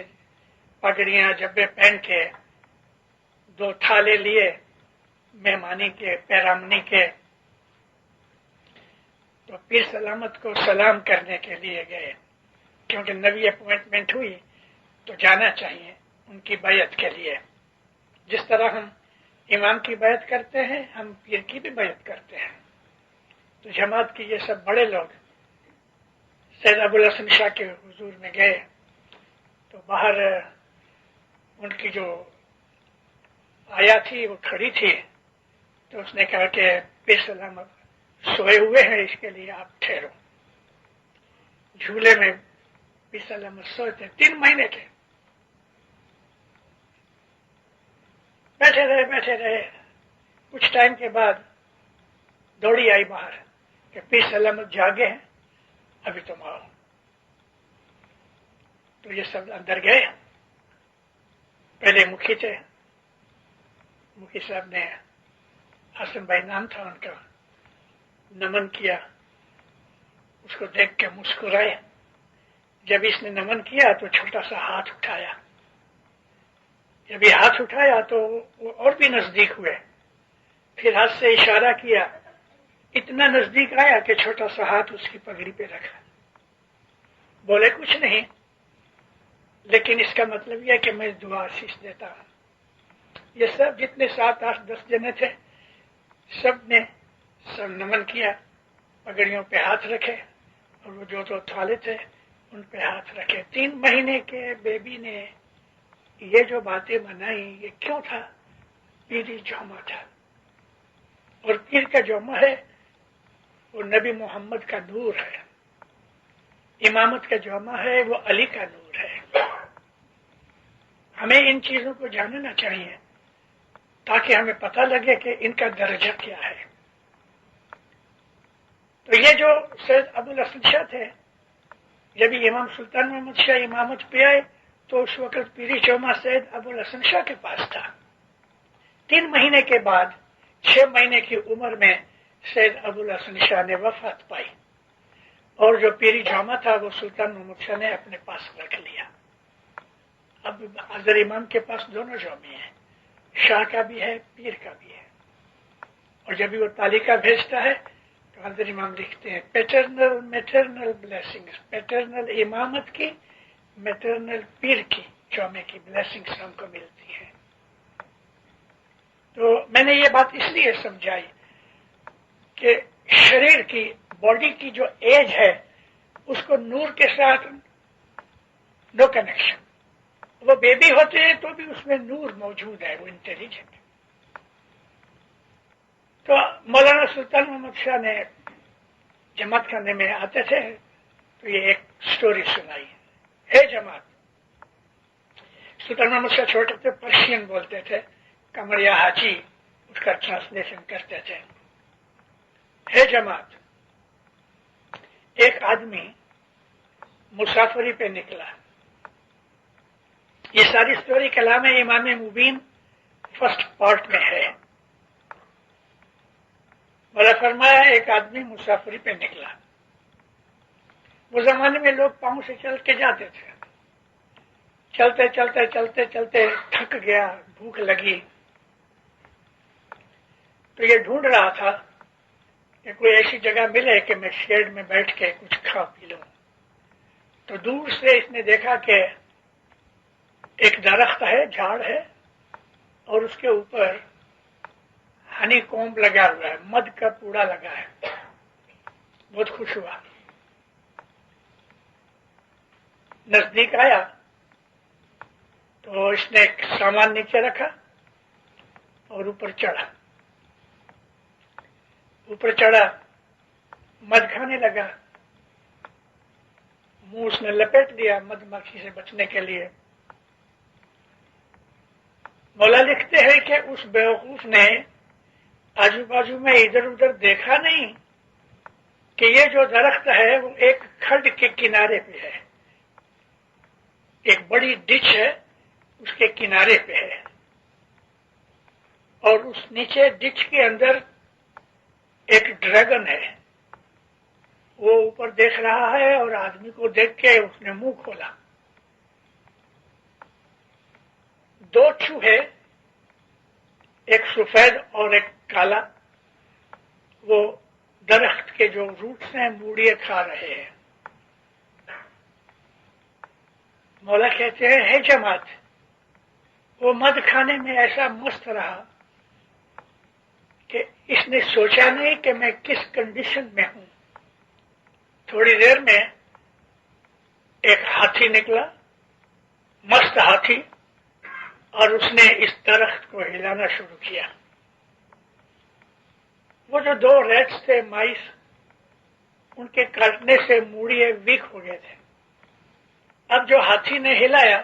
پگڑیاں جبے پہن کے، 2 تھالے لیے مہمانی کے، پیرامنی کے، تو پیر سلامت کو سلام کرنے کے لیے گئے، کیونکہ نئی اپوائنٹمنٹ ہوئی تو جانا چاہیے ان کی بیعت کے لیے۔ جس طرح ہم امام کی بیعت کرتے ہیں، ہم پیر کی بھی بیعت کرتے ہیں۔ تو جماعت کے یہ سب بڑے لوگ سید ابو الحسن شاہ کے حضور میں گئے، تو باہر ان کی جو آیا تھی وہ کھڑی تھی، تو اس نے کہا کہ پیر سلامت سوئے ہوئے ہیں، اس کے لیے آپ ٹھہرو۔ جھولے میں پیر سلامت سوئے تھے، 3 مہینے کے، بیٹھے رہے۔ کچھ ٹائم کے بعد دوڑی آئی باہر کہ پیر سلامت جاگے ہیں، ابھی تم آؤ۔ تو یہ سب اندر گئے، پہلے مکھی تھے، مکھی صاحب نے، حسن بھائی نام تھا ان کا، نمن کیا، اس کو دیکھ کے مسکرائے۔ جب اس نے نمن کیا تو چھوٹا سا ہاتھ اٹھایا، جب یہ ہاتھ اٹھایا تو وہ اور بھی نزدیک ہوئے، پھر ہاتھ سے اشارہ کیا، اتنا نزدیک آیا کہ چھوٹا سا ہاتھ اس کی پگڑی پہ رکھا۔ بولے کچھ نہیں، لیکن اس کا مطلب یہ کہ میں دعا آشیش دیتا ہوں۔ یہ سب جتنے 7-8-10 جنے تھے، سب نے سب نمن کیا، پگڑیوں پہ ہاتھ رکھے، اور وہ جو 2 تھالے تھے ان پہ ہاتھ رکھے۔ 3 مہینے کے بیبی نے یہ جو باتیں بنائی، یہ کیوں تھا؟ پیری جوما تھا، اور پیر کا جوما ہے وہ نبی محمد کا نور ہے، امامت کا جوما ہے وہ علی کا نور ہے۔ ہمیں ان چیزوں کو جاننا چاہیے تاکہ ہمیں پتہ لگے کہ ان کا درجہ کیا ہے۔ تو یہ جو سید ابو الحسن شاہ تھے، جب امام سلطان محمد شاہ امامت پہ آئے تو اس وقت پیری جوما سید ابو الحسن شاہ کے پاس تھا۔ 3 مہینے کے بعد 6 مہینے کی عمر میں سید ابو الحسن شاہ نے وفات پائی، اور جو پیری جوما تھا وہ سلطان محمد شاہ نے اپنے پاس رکھ لیا۔ اب حضر امام کے پاس دونوں جومے ہیں، شاہ کا بھی ہے، پیر کا بھی ہے، اور جب بھی وہ تالیکہ بھیجتا ہے تو حضر امام لکھتے ہیں پیٹرنل میٹرنل بلیسنگز، پیٹرنل امامت کی، میٹرنل پیر کی جومے کی بلیسنگز ہم کو ملتی ہیں۔ میں نے یہ بات اس لیے سمجھائی کہ شریر کی باڈی کی جو ایج ہے اس کو نور کے ساتھ نو کنیکشن. وہ بیبی ہوتے ہیں تو بھی اس میں نور موجود ہے، وہ انٹیلیجنٹ. تو مولانا سلطان محمد شاہ نے جماعت خانے میں آتے تھے تو یہ ایک سٹوری سنائی. ہے جماعت. سلطان محمد شاہ چھوٹے تھے، پرشین بولتے تھے، کمریا حاجی اس کا ٹرانسلیشن کرتے تھے. ہے جماعت. ایک آدمی مسافری پہ نکلا. یہ ساری سٹوری کلام امام مبین فرسٹ پارٹ میں ہے. مولا فرمایا ایک آدمی مسافری پہ نکلا. وہ زمانے میں لوگ پاؤں سے چل کے جاتے تھے. چلتے چلتے چلتے چلتے تھک گیا، بھوک لگی، تو یہ ڈھونڈ رہا تھا کہ کوئی ایسی جگہ ملے کہ میں شیڈ میں بیٹھ کے کچھ کھا پی لوں. تو دور سے اس نے دیکھا کہ ایک درخت ہے، جھاڑ ہے، اور اس کے اوپر ہنی کومب لگا ہوا ہے، مد کا پوڑا لگا ہے. بہت خوش ہوا. نزدیک آیا تو اس نے ایک سامان نیچے رکھا اور اوپر چڑھا. اوپر چڑھا، مد کھانے لگا. منہ اس نے لپیٹ دیا مد مکھی سے بچنے کے لیے. مولا لکھتے ہیں کہ اس بیوقوف نے آجو بازو میں ادھر ادھر دیکھا نہیں کہ یہ جو درخت ہے وہ ایک کھڈ کے کنارے پہ ہے، ایک بڑی ڈچ ہے اس کے کنارے پہ ہے، اور اس نیچے ڈچ کے اندر ایک ڈریگن ہے. وہ اوپر دیکھ رہا ہے اور آدمی کو دیکھ کے اس نے منہ کھولا. دو چوہے، ایک سفید اور ایک کالا، وہ درخت کے جو روٹس ہیں موڑیے کھا رہے ہیں. مولا کہتے ہیں ہے جماعت، وہ مد کھانے میں ایسا مست رہا کہ اس نے سوچا نہیں کہ میں کس کنڈیشن میں ہوں. تھوڑی دیر میں ایک ہاتھی نکلا، مست ہاتھی، اور اس نے اس درخت کو ہلانا شروع کیا. وہ جو دو ریٹس تھے، مائس، ان کے کاٹنے سے موڑیے ویک ہو گئے تھے. اب جو ہاتھی نے ہلایا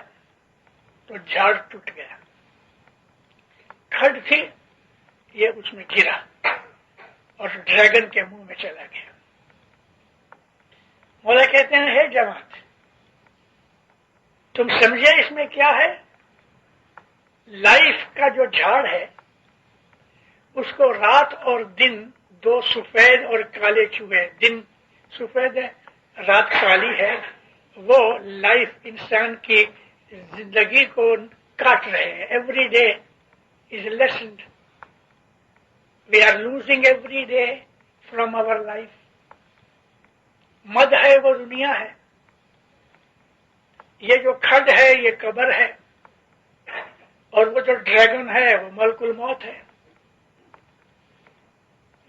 تو جھاڑ ٹوٹ گیا. کھڈ تھی، یہ اس میں گرا اور ڈریگن کے منہ میں چلا گیا. مولا کہتے ہیں ہے جماعت، تم سمجھے اس میں کیا ہے؟ لائف کا جو جھاڑ ہے اس کو رات اور دن، دو سفید اور کالے چوہے، دن سفید ہے رات کالی ہے، وہ لائف انسان کی زندگی کو کاٹ رہے ہیں. Every day is lessened. We are losing every day from our life. مد ہے وہ دنیا ہے، یہ جو کھڈ ہے یہ قبر ہے، اور وہ جو ڈریگن ہے وہ ملک الموت ہے.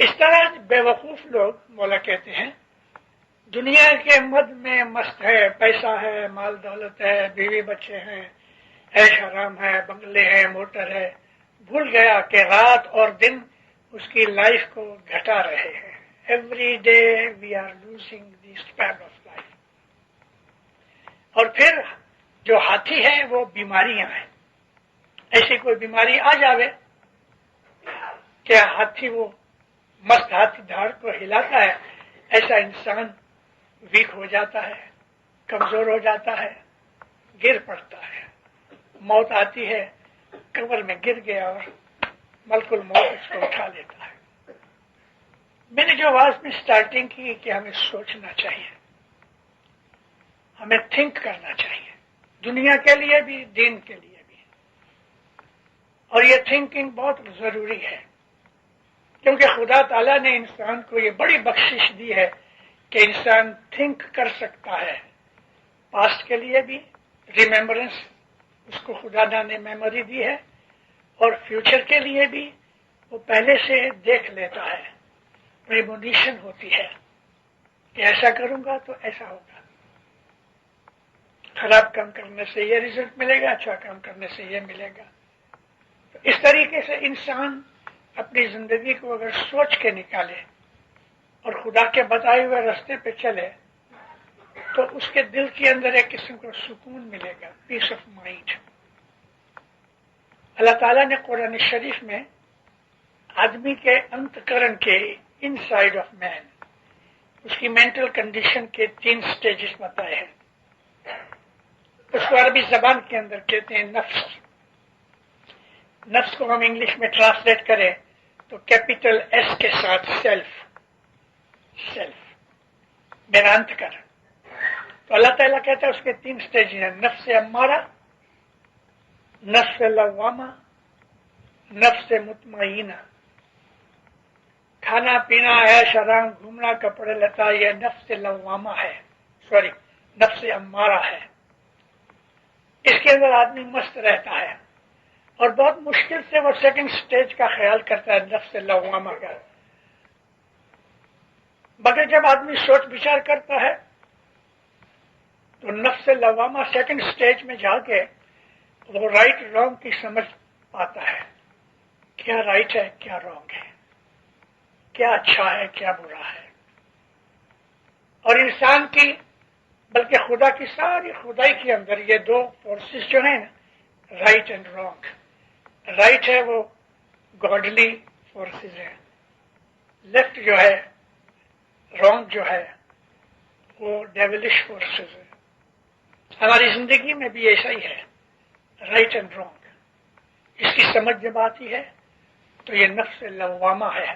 اس طرح بے وقوف لوگ، مولا کہتے ہیں، دنیا کے مد میں مست ہے، پیسہ ہے، مال دولت ہے، بیوی بچے ہیں، عیش حرام ہے، بنگلے ہیں، موٹر ہے، بھول گیا کہ رات اور دن اس کی لائف کو گھٹا رہے ہیں. Every day we are losing the speed of life. اور پھر جو ہاتھی ہے وہ بیماریاں ہیں. ایسی کوئی بیماری آ جاوے کہ ہاتھی، وہ مست ہاتھی دھاڑ کو ہلاتا ہے، ایسا انسان ویک ہو جاتا ہے، کمزور ہو جاتا ہے، گر پڑتا ہے. موت آتی ہے، قبر میں گر گیا اور ملک الموت اس کو اٹھا لیتا ہے. میں نے جو آواز میں سٹارٹنگ کی کہ ہمیں سوچنا چاہیے، ہمیں تھنک کرنا چاہیے، دنیا کے لیے بھی، دین کے لیے بھی. اور یہ تھنکنگ بہت ضروری ہے، کیونکہ خدا تعالیٰ نے انسان کو یہ بڑی بخشش دی ہے کہ انسان تھنک کر سکتا ہے. پاسٹ کے لیے بھی ریمیمبرنس، اس کو خدا نے میموری دی ہے، اور فیوچر کے لیے بھی وہ پہلے سے دیکھ لیتا ہے، پریمونیشن ہوتی ہے کہ ایسا کروں گا تو ایسا ہوگا، خراب کام کرنے سے یہ رزلٹ ملے گا، اچھا کام کرنے سے یہ ملے گا۔ تو اس طریقے سے انسان اپنی زندگی کو اگر سوچ کے نکالے اور خدا کے بتائے ہوئے راستے پہ چلے تو اس کے دل کے اندر ایک قسم کا سکون ملے گا، پیس آف مائنڈ۔ اللہ تعالیٰ نے قرآن شریف میں آدمی کے انتکرن کے ان سائڈ آف مین، اس کی مینٹل کنڈیشن کے 3 سٹیجز بتائے ہیں۔ اس کو عربی زبان کے اندر کہتے ہیں نفس۔ نفس کو ہم انگلش میں ٹرانسلیٹ کریں تو کیپیٹل ایس کے ساتھ سیلف، میرا انتکرن۔ تو اللہ تعالیٰ کہتا ہے اس کے 3 سٹیج ہیں، نفس امارہ، نفس لوامہ، نفس مطمئنہ۔ کھانا پینا، عیش آرام، گھومنا، کپڑے لتا، یہ نفس لوامہ ہے، نفس امارہ ہے۔ اس کے اندر آدمی مست رہتا ہے اور بہت مشکل سے وہ 2nd سٹیج کا خیال کرتا ہے، نفس لوامہ کا۔ مگر جب آدمی سوچ بچار کرتا ہے تو نفس لوامہ 2nd سٹیج میں جا کے وہ رائٹ رانگ کی سمجھ پاتا ہے، کیا رائٹ ہے کیا رانگ ہے، کیا اچھا ہے کیا برا ہے۔ اور انسان کی بلکہ خدا کی ساری خدائی کے اندر یہ 2 فورسز جو ہیں رائٹ اینڈ رانگ، رائٹ ہے وہ گاڈلی فورسز ہیں، لیفٹ جو ہے رانگ جو ہے وہ ڈیولش فورسز ہیں۔ ہماری زندگی میں بھی ایسا ہی ہے، رائٹ اینڈ رانگ۔ اس کی سمجھ جب آتی ہے تو یہ نفس لوامہ ہے،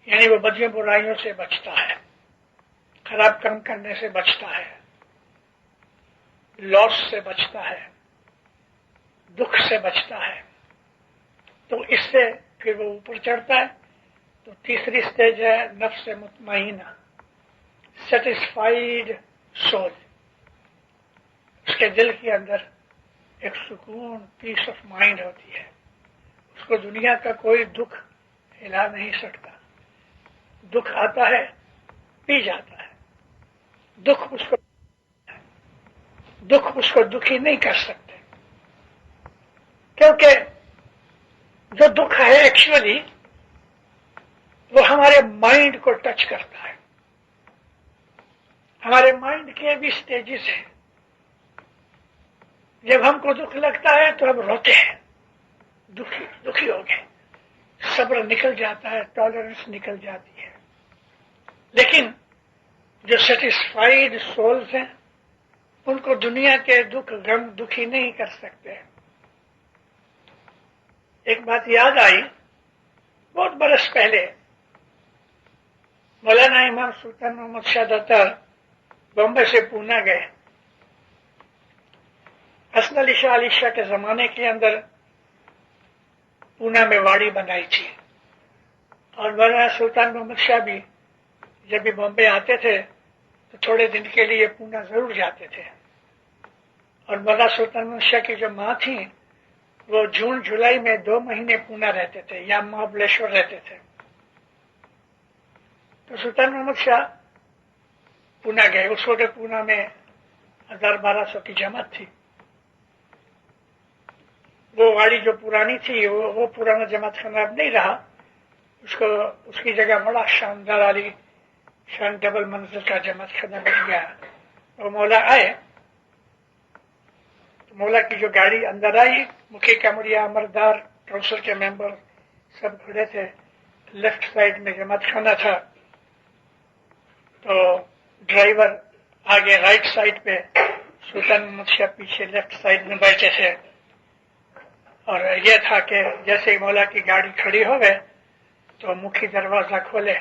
یعنی وہ بدیوں برائیوں سے بچتا ہے، خراب کام کرنے سے بچتا ہے، لاس سے بچتا ہے، دکھ سے بچتا ہے۔ تو اس سے پھر وہ اوپر چڑھتا ہے تو 3ری سٹیج ہے نفس مطمئنہ، سیٹسفائیڈ سول۔ اس کے دل کے اندر ایک سکون، پیس آف مائنڈ ہوتی ہے، اس کو دنیا کا کوئی دکھ ہلا نہیں سکتا۔ دکھ آتا ہے پی جاتا ہے، دکھ اس کو دکھی نہیں کر سکتے، کیونکہ جو دکھ ہے ایکچولی وہ ہمارے مائنڈ کو ٹچ کرتا ہے۔ ہمارے مائنڈ کے بھی سٹیجز ہیں۔ جب ہم کو دکھ لگتا ہے تو ہم روتے ہیں، دکھی ہو گئے، صبر نکل جاتا ہے، ٹالرنس نکل جاتی ہے۔ لیکن جو سیٹسفائیڈ سولز ہیں ان کو دنیا کے دکھ غم دکھی نہیں کر سکتے۔ ایک بات یاد آئی، بہت برس پہلے مولانا امام سلطان محمد شاہ دتار بامبے سے پونا گئے۔ حسن علی شاہ کے زمانے کے اندر پونا میں واڑی بنائی تھی، اور مولانا سلطان محمد شاہ بھی جب بھی بامبے آتے تھے تو تھوڑے دن کے لیے پونا ضرور جاتے تھے۔ اور مولانا سلطان محمد شاہ کی جو ماں تھیں وہ جون جولائی میں 2 مہینے پونا رہتے تھے یا مہابلیشور رہتے تھے۔ تو سلطان محمد شاہ پونا گئے۔ اس وقت پونا میں 1200 کی جماعت تھی۔ وہ واڑی جو پرانی تھی وہ پرانا جماعت خانہ اب نہیں رہا، اس کی جگہ بڑا شاندار عالی شان ڈبل منزل کا جماعت خانہ بن گیا۔ اور مولا آئے تو مولا کی جو گاڑی اندر آئی، مکھی کمریا، امردار، کونسل کے ممبر سب کھڑے تھے، لیفٹ سائڈ میں جماعت خانہ تھا، تو ڈرائیور آگے رائٹ سائڈ پہ، سلطان محمد شاہ پیچھے لیفٹ سائڈ میں بیٹھے تھے۔ اور یہ تھا کہ جیسے ہی مولا کی گاڑی کھڑی ہو گئے تو مکھی دروازہ کھولے،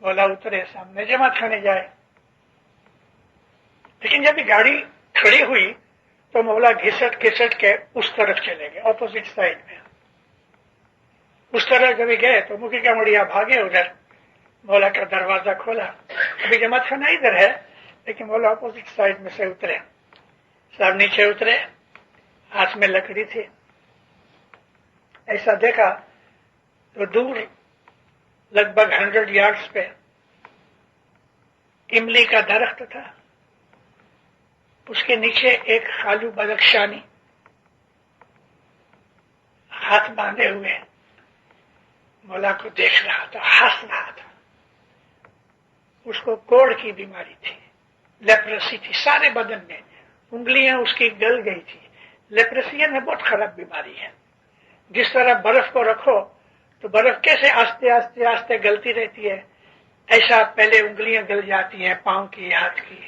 مولا اترے، سامنے جماعت خانے جائے۔ لیکن جب یہ گاڑی کھڑی ہوئی تو مولا گھسٹ کے اس طرف چلے گئے، اپوزٹ سائڈ میں۔ اس طرف جب گئے تو مکھی کا مڑیا بھاگے ادھر، مولا کا دروازہ کھولا۔ ابھی جماعت خانہ ادھر ہے لیکن مولا اپوزٹ سائڈ میں سے اترے، صاحب نیچے اترے، ہاتھ میں لکڑی تھی۔ ایسا دیکھا تو دور لگ بھگ 100 یارڈز پہ املی کا درخت تھا، اس کے نیچے ایک خالو بدخشانی ہاتھ باندھے ہوئے مولا کو دیکھ رہا تھا، ہنس رہا تھا۔ اس کو کوڑ کی بیماری تھی، لیپرسی تھی سارے بدن میں، انگلیاں اس کی گل گئی تھی۔ لیپرسی میں بہت خراب بیماری ہے، جس طرح برف کو رکھو تو برف کیسے آستے آستے آستے گلتی رہتی ہے، ایسا پہلے انگلیاں گل جاتی ہیں پاؤں کی، ہاتھ کی،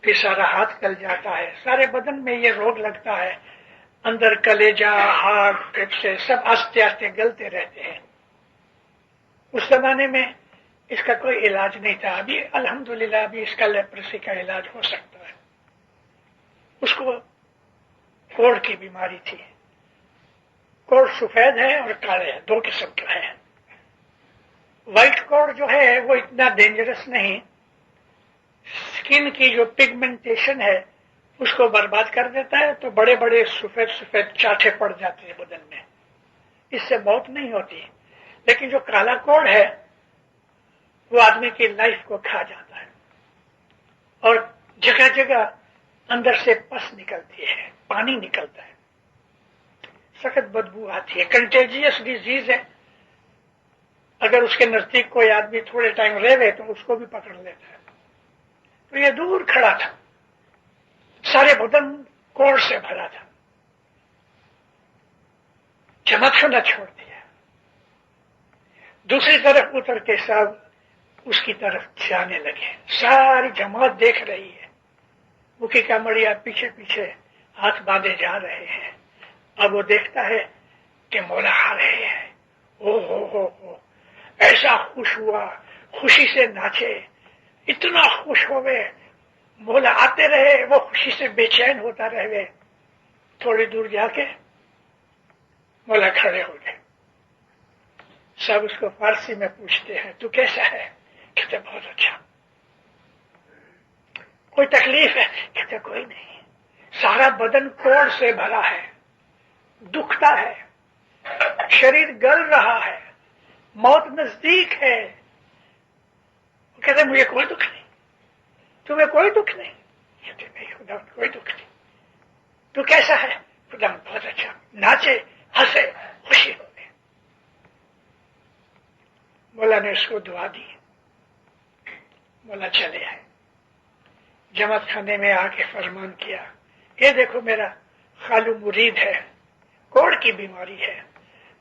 پھر سارا ہاتھ گل جاتا ہے، سارے بدن میں یہ روگ لگتا ہے، اندر کلیجا، ہارٹ، پھیپھڑے سب آستے آستے گلتے رہتے ہیں۔ اس زمانے میں اس کا کوئی علاج نہیں تھا، ابھی الحمدللہ ابھی اس کا لیپرسی کا علاج ہو سکتا ہے۔ اس کو کوڑ کی بیماری تھی۔ کوڑ سفید ہے اور کالے ہے، دو قسم کا ہے۔ وائٹ کوڑ جو ہے وہ اتنا ڈینجرس نہیں، اسکن کی جو پگمنٹیشن ہے اس کو برباد کر دیتا ہے، تو بڑے بڑے سفید سفید چاٹھے پڑ جاتے ہیں بدن میں، اس سے موت نہیں ہوتی۔ لیکن جو کالا کوڑ ہے وہ آدمی کی لائف کو کھا جاتا ہے، اور جگہ جگہ اندر سے پس نکلتی ہے، پانی نکلتا ہے، سخت بدبو آتی ہے، کنٹیجیس ڈیزیز ہے۔ اگر اس کے نزدیک کوئی آدمی تھوڑے ٹائم رہے تو اس کو بھی پکڑ لیتا ہے۔ تو یہ دور کھڑا تھا، سارے بدن کوڑ سے بھرا تھا، چمکنا چھوڑ دیا۔ دوسری طرف اتر کے سب اس کی طرف جانے لگے، ساری جماعت دیکھ رہی ہے، وہ کی کمڑیاں پیچھے پیچھے ہاتھ باندھے جا رہے ہیں۔ اب وہ دیکھتا ہے کہ مولا آ رہے ہیں، ہو ایسا خوش ہوا، خوشی سے ناچے، اتنا خوش ہوئے، مولا آتے رہے، وہ خوشی سے بے چین ہوتا رہے۔ تھوڑی دور جا کے مولا کھڑے ہو گئے، سب اس کو فارسی میں پوچھتے ہیں تو کیسا ہے؟ کہتے بہت اچھا۔ کوئی تکلیف ہے؟ کہتے کوئی نہیں، سارا بدن کوڑ سے بھرا ہے، دکھتا ہے، شریر گل رہا ہے، موت نزدیک ہے۔ وہ کہتے مجھے کوئی دکھ نہیں، تمہیں کوئی دکھ نہیں؟ کہتے نہیں خدا کوئی دکھ نہیں۔ تو کیسا ہے؟ خدا بہت اچھا، ناچے، ہنسے، خوشی ہو گئے۔ مولا نے اس کو دعا دی، مولا چلے آئے، جماعت خانے میں آ کے فرمان کیا، یہ دیکھو میرا خالو مرید ہے، کوڑ کی بیماری ہے،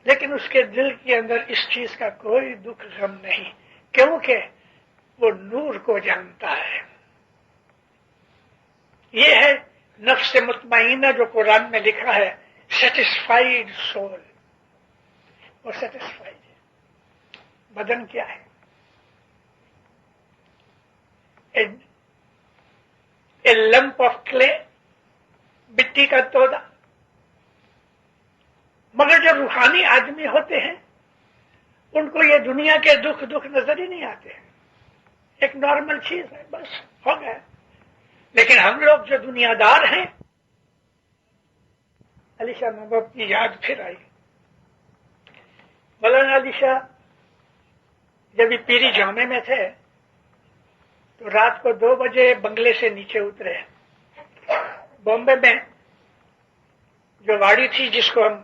لیکن اس کے دل کے اندر اس چیز کا کوئی دکھ غم نہیں، کیونکہ وہ نور کو جانتا ہے۔ یہ ہے نفس مطمئنہ جو قرآن میں لکھا ہے، سیٹسفائیڈ سول، وہ سیٹسفائیڈ ہے۔ بدن کیا ہے؟ اے لمپ آف کلے، مٹی کا تودا۔ مگر جو روحانی آدمی ہوتے ہیں ان کو یہ دنیا کے دکھ نظر ہی نہیں آتے، ایک نارمل چیز ہے، بس ہو گیا۔ لیکن ہم لوگ جو دنیا دار ہیں، علی شاہ محبوب کی یاد پھر آئی۔ مولانا علی شاہ جب پیری جامع میں تھے تو رات کو 2 بجے بنگلے سے نیچے اترے۔ بامبے میں جو واڑی تھی جس کو ہم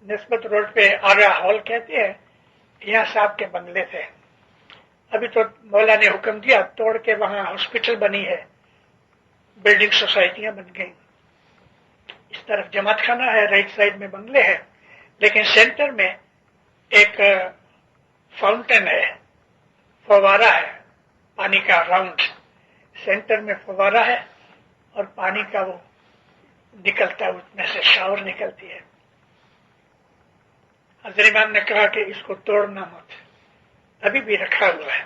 نسبت روڈ پہ آگرہ ہال کہتے ہیں، یہاں صاحب کے بنگلے تھے۔ ابھی تو مولا نے حکم دیا توڑ کے وہاں ہاسپٹل بنی ہے، بلڈنگ سوسائٹیاں بن گئیں۔ اس طرف جماعت خانہ ہے، رائٹ سائڈ میں بنگلے ہے، لیکن سینٹر میں ایک فاؤنٹین ہے، فوارہ ہے پانی کا، راؤنڈ سینٹر میں فوارہ ہے اور پانی کا وہ نکلتا ہے، اس میں سے شاور نکلتی ہے۔ حضرت امام نے کہا کہ اس کو توڑنا مت، ابھی بھی رکھا ہوا ہے،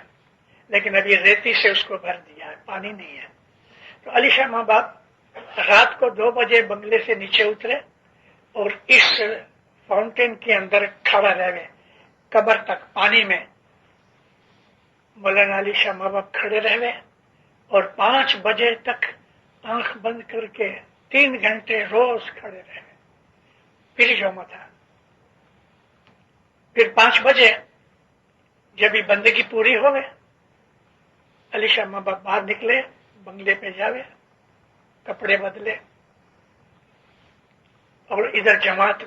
لیکن ابھی ریتی سے اس کو بھر دیا ہے، پانی نہیں ہے۔ تو علی شاہ ماں باپ رات کو 2 بجے بنگلے سے نیچے اترے اور اس فاؤنٹین کے اندر کھڑا رہ گئے، کمر تک پانی میں۔ مولانا علی شاہ ماں باپ کھڑے رہ گئے اور 5 بجے تک آنکھ بند کر کے 3 گھنٹے روز کھڑے رہ گئے۔ پھر جمعہ تھا، پھر 5 بجے جب یہ بندگی پوری ہوئے علی شاہ ماں باپ باہر نکلے، بنگلے پہ جاوے، کپڑے بدلے اور ادھر جماعت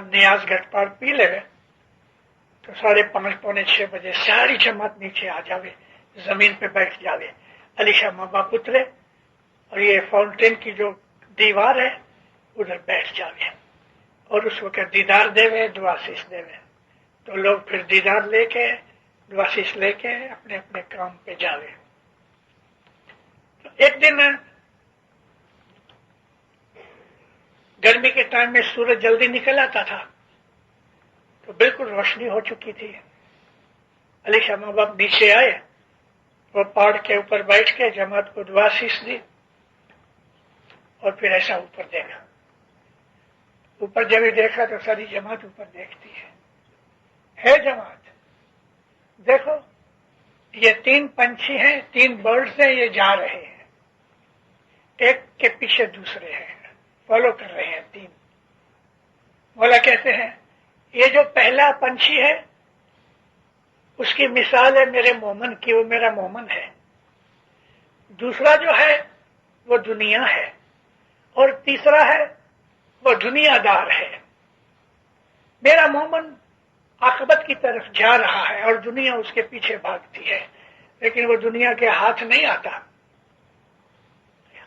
نیاز گھٹ پار پی لے تو 5:30 پونے 6 بجے ساری جماعت نیچے آ جاوے، زمین پہ بیٹھ جاوے۔ علی شاہ ماں باپ اترے اور یہ فاؤنٹین کی جو دیوار ہے ادھر بیٹھ جاوے اور اس وقت دیدار دے دعا شیش دے، تو لوگ پھر دیدار لے کے دعا شیش لے کے اپنے اپنے کام پہ جاوے۔ ایک دن گرمی کے ٹائم میں سورج جلدی نکل آتا تھا تو بالکل روشنی ہو چکی تھی۔ علی شاہ ماں باپ نیچے آئے، وہ پہاڑ کے اوپر بیٹھ کے جماعت کو دعا شیش دی اور پھر ایسا اوپر دیکھا۔ اوپر جب ہی دیکھا تو ساری جماعت اوپر دیکھتی ہے جماعت دیکھو یہ 3 پنچھی ہیں، 3 برڈز ہیں، یہ جا رہے ہیں، ایک کے پیچھے دوسرے ہیں، فالو کر رہے ہیں 3۔ مولا کہتے ہیں یہ جو پہلا پنچھی ہے اس کی مثال ہے میرے مومن کی، وہ میرا مومن ہے۔ دوسرا جو ہے وہ دنیا ہے اور تیسرا ہے وہ دنیا دار ہے۔ میرا مومن عاقبت کی طرف جا رہا ہے اور دنیا اس کے پیچھے بھاگتی ہے، لیکن وہ دنیا کے ہاتھ نہیں آتا،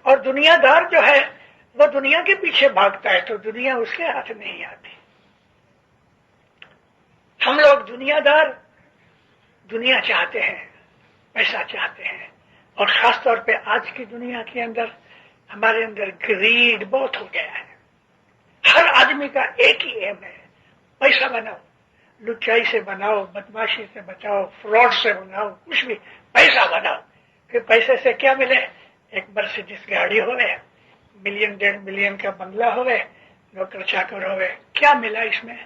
اور دنیا دار جو ہے وہ دنیا کے پیچھے بھاگتا ہے تو دنیا اس کے ہاتھ نہیں آتی۔ ہم لوگ دنیا دار دنیا چاہتے ہیں، پیسہ چاہتے ہیں، اور خاص طور پہ آج کی دنیا کے اندر ہمارے اندر گریڈ بہت ہو گیا ہے۔ ہر آدمی کا ایک ہی ایم ہے، پیسہ بناؤ، لچائی سے بناؤ، بدماشی سے بچاؤ، فراڈ سے بناؤ، کچھ بھی پیسہ بناؤ۔ کہ پیسے سے کیا ملے؟ ایک مرسیڈیز گاڑی ہوئے، 1 1.5 ملین کا بنگلہ ہوئے، نوکر چاکر ہوئے، کیا ملا اس میں؟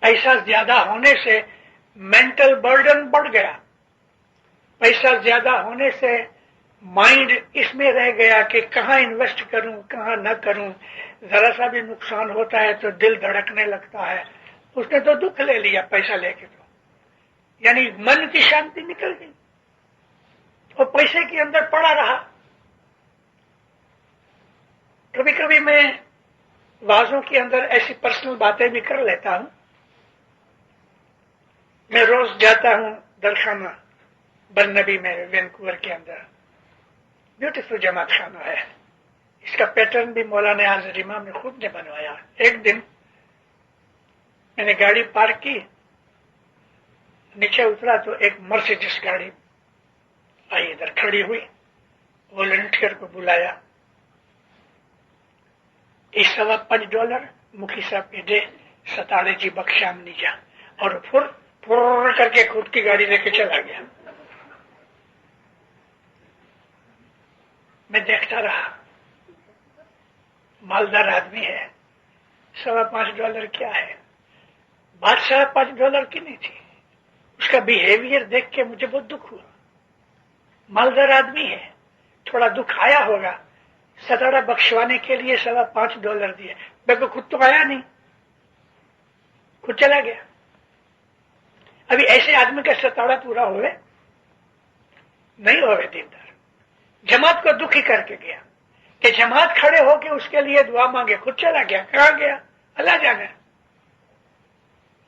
پیسہ زیادہ ہونے سے مینٹل برڈن بڑھ گیا، پیسہ زیادہ ہونے سے مائنڈ اس میں رہ گیا کہ کہاں انویسٹ کروں کہاں نہ کروں، ذرا سا بھی نقصان ہوتا ہے تو دل دھڑکنے لگتا ہے۔ اس نے تو دکھ لے لیا پیسہ لے کے، تو یعنی من کی شانتی نکل گئی اور پیسے کے اندر پڑا رہا۔ کبھی کبھی میں وعظوں کے اندر ایسی پرسنل باتیں بھی کر لیتا ہوں۔ میں روز جاتا ہوں درخانہ برنبی میں، وینکوور کے اندر، بیوٹیفل جماعت خانہ ہے۔ اس کا پیٹرن بھی مولانا حاضر امام نے خود نے بنوایا۔ ایک دن میں نے گاڑی پارک کی، نیچے اترا تو ایک مرسیڈیز گاڑی آئی، ادھر کھڑی ہوئی، والنٹیئر کو بلایا، $5.25 مکھی صاحب کے دے، ستاڑے جی بخشام نیجا، اور پھر کر کے خود کی گاڑی لے کے چلا گیا۔ میں دیکھتا رہا، مالدار آدمی ہے، $5.25 کیا ہے؟ بات $5.25 کی نہیں تھی، اس کا بیہیویئر دیکھ کے مجھے بہت دکھ ہوا۔ مالدار آدمی ہے، تھوڑا دکھ آیا ہوگا، ستارہ بخشوانے کے لیے $5.25 دیے، میں کو خود تو آیا نہیں، خود چلا گیا۔ ابھی ایسے آدمی کا ستارہ پورا ہوئے نہیں ہوئے دیندار، جماعت کو دکھی کر کے گیا کہ جماعت کھڑے ہو کے اس کے لیے دعا مانگے، خود چلا گیا، کہاں گیا اللہ جانے۔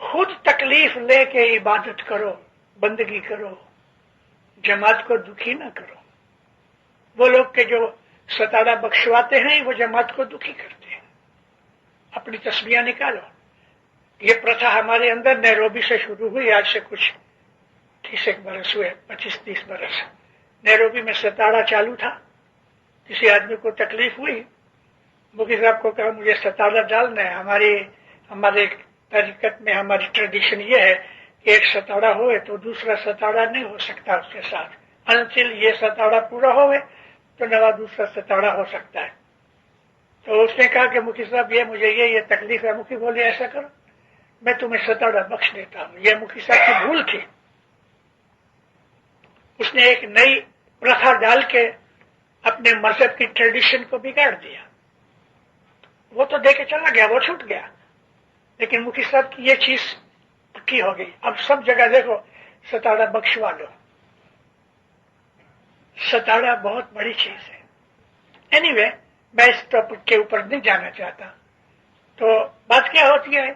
خود تکلیف لے کے عبادت کرو، بندگی کرو، جماعت کو دکھی نہ کرو۔ وہ لوگ کے جو ستارہ بخشواتے ہیں وہ جماعت کو دکھی کرتے ہیں۔ اپنی تسبیحاں نکالو۔ یہ پرتھا ہمارے اندر نیروبی سے شروع ہوئی، آج سے کچھ 30 برس ہوئے، 25-30 برس۔ نیروبی میں ستارہ چالو تھا، کسی آدمی کو تکلیف ہوئی، مفتی صاحب کو کہا مجھے ستارہ ڈالنا ہے۔ ہمارے طریقت میں ہماری ٹریڈیشن یہ ہے کہ ایک ستارہ ہوئے تو دوسرا ستارہ نہیں ہو سکتا اس کے ساتھ، انٹل یہ ستارہ پورا ہوئے تو نوا دوسرا ستارہ ہو سکتا ہے۔ تو اس نے کہا کہ مفتی صاحب مجھے یہ تکلیف ہے۔ مفتی بولے ایسا کرو، میں تمہیں ستارہ بخش دیتا ہوں۔ یہ مفتی صاحب کی بھول تھی، اس نے ایک نئی پرتھا ڈال کے اپنے مذہب کی ٹریڈیشن کو بگاڑ دیا۔ وہ تو دے کے چلا گیا، وہ چھوٹ گیا، لیکن مفتی صاحب کی یہ چیز پکی ہو گئی. اب سب جگہ دیکھو ستاڑا بخشوا لو. ستاڑا بہت بڑی چیز ہے. اینی وے میں اس ٹاپک کے اوپر نہیں جانا چاہتا. تو بات کیا ہوتی ہے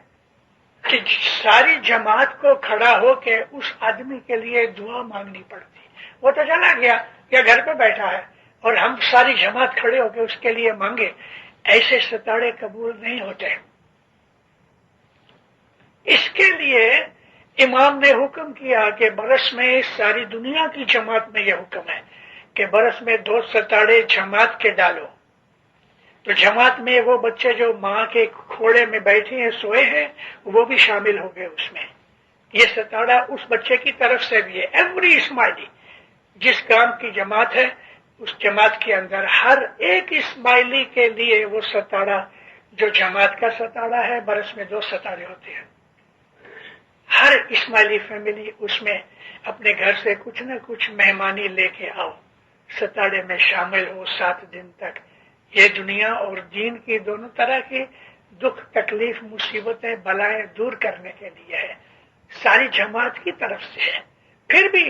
کہ ساری جماعت کو کھڑا ہو کے اس آدمی کے لیے دعا مانگنی پڑتی. وہ تو چلا گیا یا گھر پہ بیٹھا ہے اور ہم ساری جماعت کھڑے ہو کے اس کے لیے مانگے. ایسے ستاڑے قبول نہیں ہوتے. اس کے لیے امام نے حکم کیا کہ برس میں ساری دنیا کی جماعت میں یہ حکم ہے کہ برس میں 2 ستاڑے جماعت کے ڈالو. تو جماعت میں وہ بچے جو ماں کے کھوڑے میں بیٹھے ہیں سوئے ہیں وہ بھی شامل ہو گئے اس میں. یہ ستاڑا اس بچے کی طرف سے بھی ہے. ایوری اسماعیلی جس کام کی جماعت ہے اس جماعت کے اندر ہر ایک اسماعیلی کے لیے وہ ستاڑا جو جماعت کا ستاڑا ہے. برس میں 2 ستاڑے ہوتے ہیں. ہر اسماعیلی فیملی اس میں اپنے گھر سے کچھ نہ کچھ مہمانی لے کے آؤ, ستاڑے میں شامل ہو 7 دن تک. یہ دنیا اور دین کی دونوں طرح کی دکھ تکلیف مصیبتیں بلائیں دور کرنے کے لیے ہے, ساری جماعت کی طرف سے ہے. پھر بھی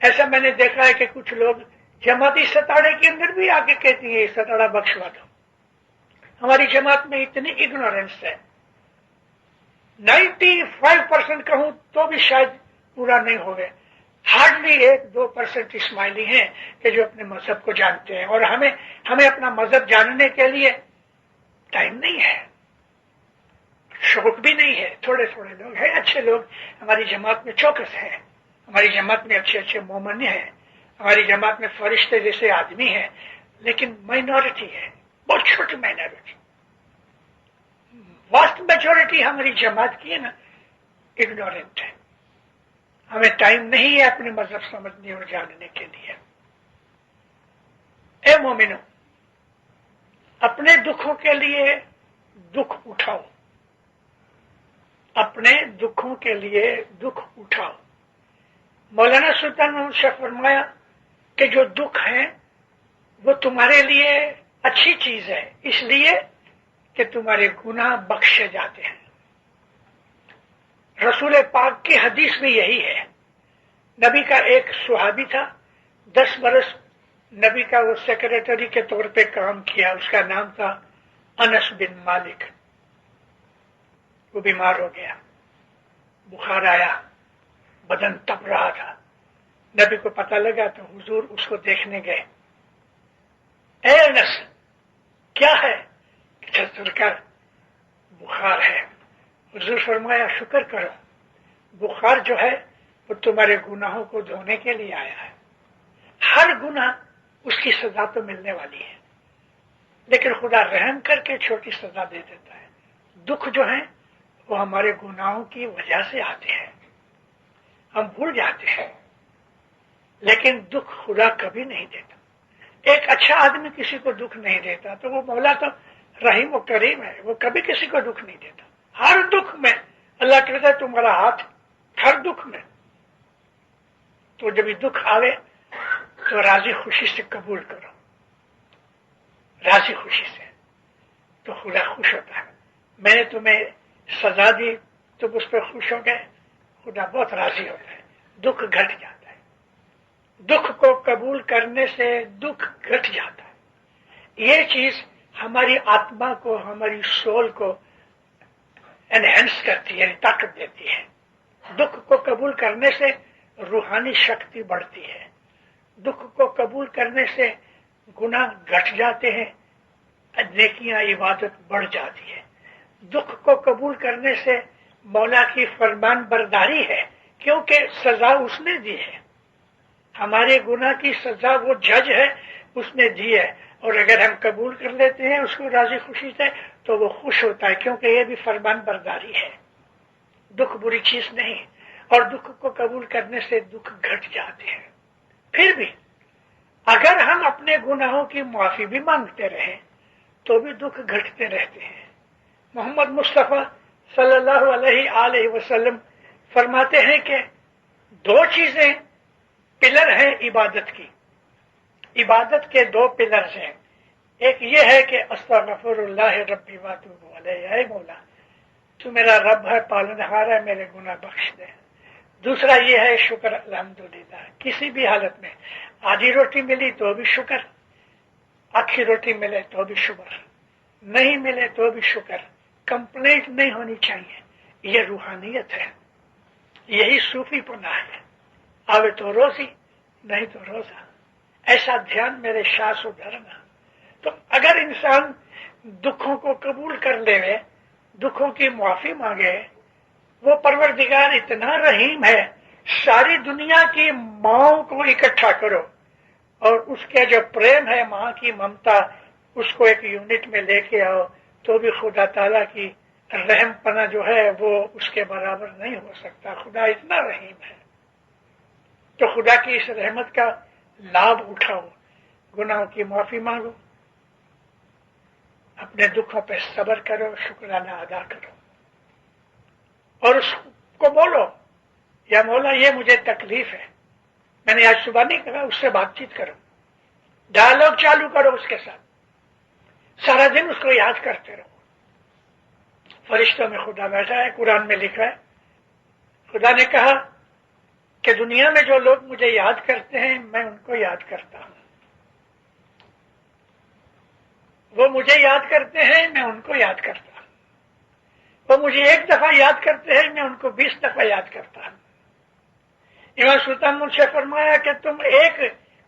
ایسا میں نے دیکھا ہے کہ کچھ لوگ جماعتی ستاڑے کے اندر بھی آ کے کہتی ہیں ستاڑا بخشوا دو. ہماری جماعت میں اتنی اگنورینس ہے, 95% کہوں تو بھی شاید پورا نہیں ہو گئے. ہارڈلی 1-2% اسماعیلی ہیں کہ جو اپنے مذہب کو جانتے ہیں, اور ہمیں اپنا مذہب جاننے کے لیے ٹائم نہیں ہے, شوق بھی نہیں ہے. تھوڑے لوگ ہیں, اچھے لوگ ہماری جماعت میں چوکس ہیں, ہماری جماعت میں اچھے مومن ہیں, ہماری جماعت میں فرشتے جیسے آدمی ہیں, لیکن مائنورٹی ہے, بہت چھوٹی مائنورٹی. واسٹ میجورٹی ہماری جماعت کی ہے نا اگنورینٹ ہے. ہمیں ٹائم نہیں ہے اپنے مذہب سمجھنے اور جاننے کے لیے. اے مومنو, اپنے دکھوں کے لیے دکھ اٹھاؤ, اپنے دکھوں کے لیے دکھ اٹھاؤ. مولانا سلطان محمد شاہ فرمایا کہ جو دکھ ہیں وہ تمہارے لیے اچھی چیز ہے, اس لیے کہ تمہارے گناہ بخشے جاتے ہیں. رسول پاک کی حدیث بھی یہی ہے. نبی کا ایک صحابی تھا, 10 برس نبی کا وہ سیکریٹری کے طور پہ کام کیا, اس کا نام تھا انس بن مالک. وہ بیمار ہو گیا, بخار آیا, بدن تپ رہا تھا. نبی کو پتہ لگا تو حضور اس کو دیکھنے گئے. اے انس, کیا ہے؟ سرکار بخار ہے. حضور فرمایا شکر کرو, بخار جو ہے وہ تمہارے گناہوں کو دھونے کے لیے آیا ہے. ہر گناہ اس کی سزا تو ملنے والی ہے, لیکن خدا رحم کر کے چھوٹی سزا دے دیتا ہے. دکھ جو ہیں وہ ہمارے گناہوں کی وجہ سے آتے ہیں, ہم بھول جاتے ہیں, لیکن دکھ خدا کبھی نہیں دیتا. ایک اچھا آدمی کسی کو دکھ نہیں دیتا تو وہ مولا تو رحیم و کریم ہے, وہ کبھی کسی کو دکھ نہیں دیتا. ہر دکھ میں اللہ کہتا ہے تمہارا ہاتھ, ہر دکھ میں. تو جب یہ دکھ آوے تو راضی خوشی سے قبول کرو, راضی خوشی سے, تو خدا خوش ہوتا ہے. میں نے تمہیں سزا دی, تم اس پہ خوش ہو گئے, خدا بہت راضی ہوتا ہے. دکھ گھٹ جاتا ہے, دکھ کو قبول کرنے سے دکھ گھٹ جاتا ہے. یہ چیز ہماری آتما کو, ہماری سول کو انہینس کرتی ہے, یعنی طاقت دیتی ہے. دکھ کو قبول کرنے سے روحانی شکتی بڑھتی ہے. دکھ کو قبول کرنے سے گناہ گھٹ جاتے ہیں, نیکیاں عبادت بڑھ جاتی ہے. دکھ کو قبول کرنے سے مولا کی فرمان برداری ہے, کیونکہ سزا اس نے دی ہے. ہمارے گناہ کی سزا وہ جج ہے, اس نے دی ہے, اور اگر ہم قبول کر لیتے ہیں اس کو راضی خوشی سے تو وہ خوش ہوتا ہے, کیونکہ یہ بھی فرمان برداری ہے. دکھ بری چیز نہیں, اور دکھ کو قبول کرنے سے دکھ گھٹ جاتے ہیں. پھر بھی اگر ہم اپنے گناہوں کی معافی بھی مانگتے رہیں تو بھی دکھ گھٹتے رہتے ہیں. محمد مصطفیٰ صلی اللہ علیہ وسلم فرماتے ہیں کہ 2 چیزیں پلر ہیں عبادت کی. عبادت کے 2 پلرز ہیں. ایک یہ ہے کہ استغفر اللہ ربی واتوب علیہ, اے مولا تو میرا رب ہے، پالنہار ہے، میرے گناہ بخش دے۔ دوسرا یہ ہے شکر الحمدللہ، کسی بھی حالت میں آدھی روٹی ملی تو بھی شکر، آخری روٹی ملے تو بھی شکر، نہیں ملے تو بھی شکر، کمپلینٹ نہیں ہونی چاہیے۔ یہ روحانیت ہے، یہی صوفی پنا ہے۔ آوے تو روزی، نہیں تو روزہ، ایسا دھیان میرے شاہ دھرنا۔ تو اگر انسان دکھوں کو قبول کر لے، دکھوں کی معافی مانگے، وہ پروردگار اتنا رحیم ہے، ساری دنیا کی ماؤں کو اکٹھا کرو اور اس کے جو پریم ہے، ماں کی ممتا، اس کو ایک یونٹ میں لے کے آؤ تو بھی خدا تعالیٰ کی رحم پنا جو ہے وہ اس کے برابر نہیں ہو سکتا۔ خدا اتنا رحیم ہے۔ تو خدا کی اس رحمت کا لابھ اٹھاؤ، گناہوں کی معافی مانگو، اپنے دکھوں پہ صبر کرو، شکرانہ ادا کرو، اور اس کو بولو یا مولا یہ مجھے تکلیف ہے، میں نے آج صبح نہیں کہا، اس سے بات چیت کرو، ڈائلاگ چالو کرو اس کے ساتھ، سارا دن اس کو یاد کرتے رہو۔ فرشتوں میں خدا بیٹھا ہے، قرآن میں لکھا ہے، خدا نے کہا کہ دنیا میں جو لوگ مجھے یاد کرتے ہیں میں ان کو یاد کرتا ہوں، وہ مجھے یاد کرتے ہیں میں ان کو یاد کرتا ہوں، وہ مجھے ایک دفعہ یاد کرتے ہیں میں ان کو 20 دفعہ یاد کرتا ہوں۔ امام سلطان ملک سے فرمایا کہ تم ایک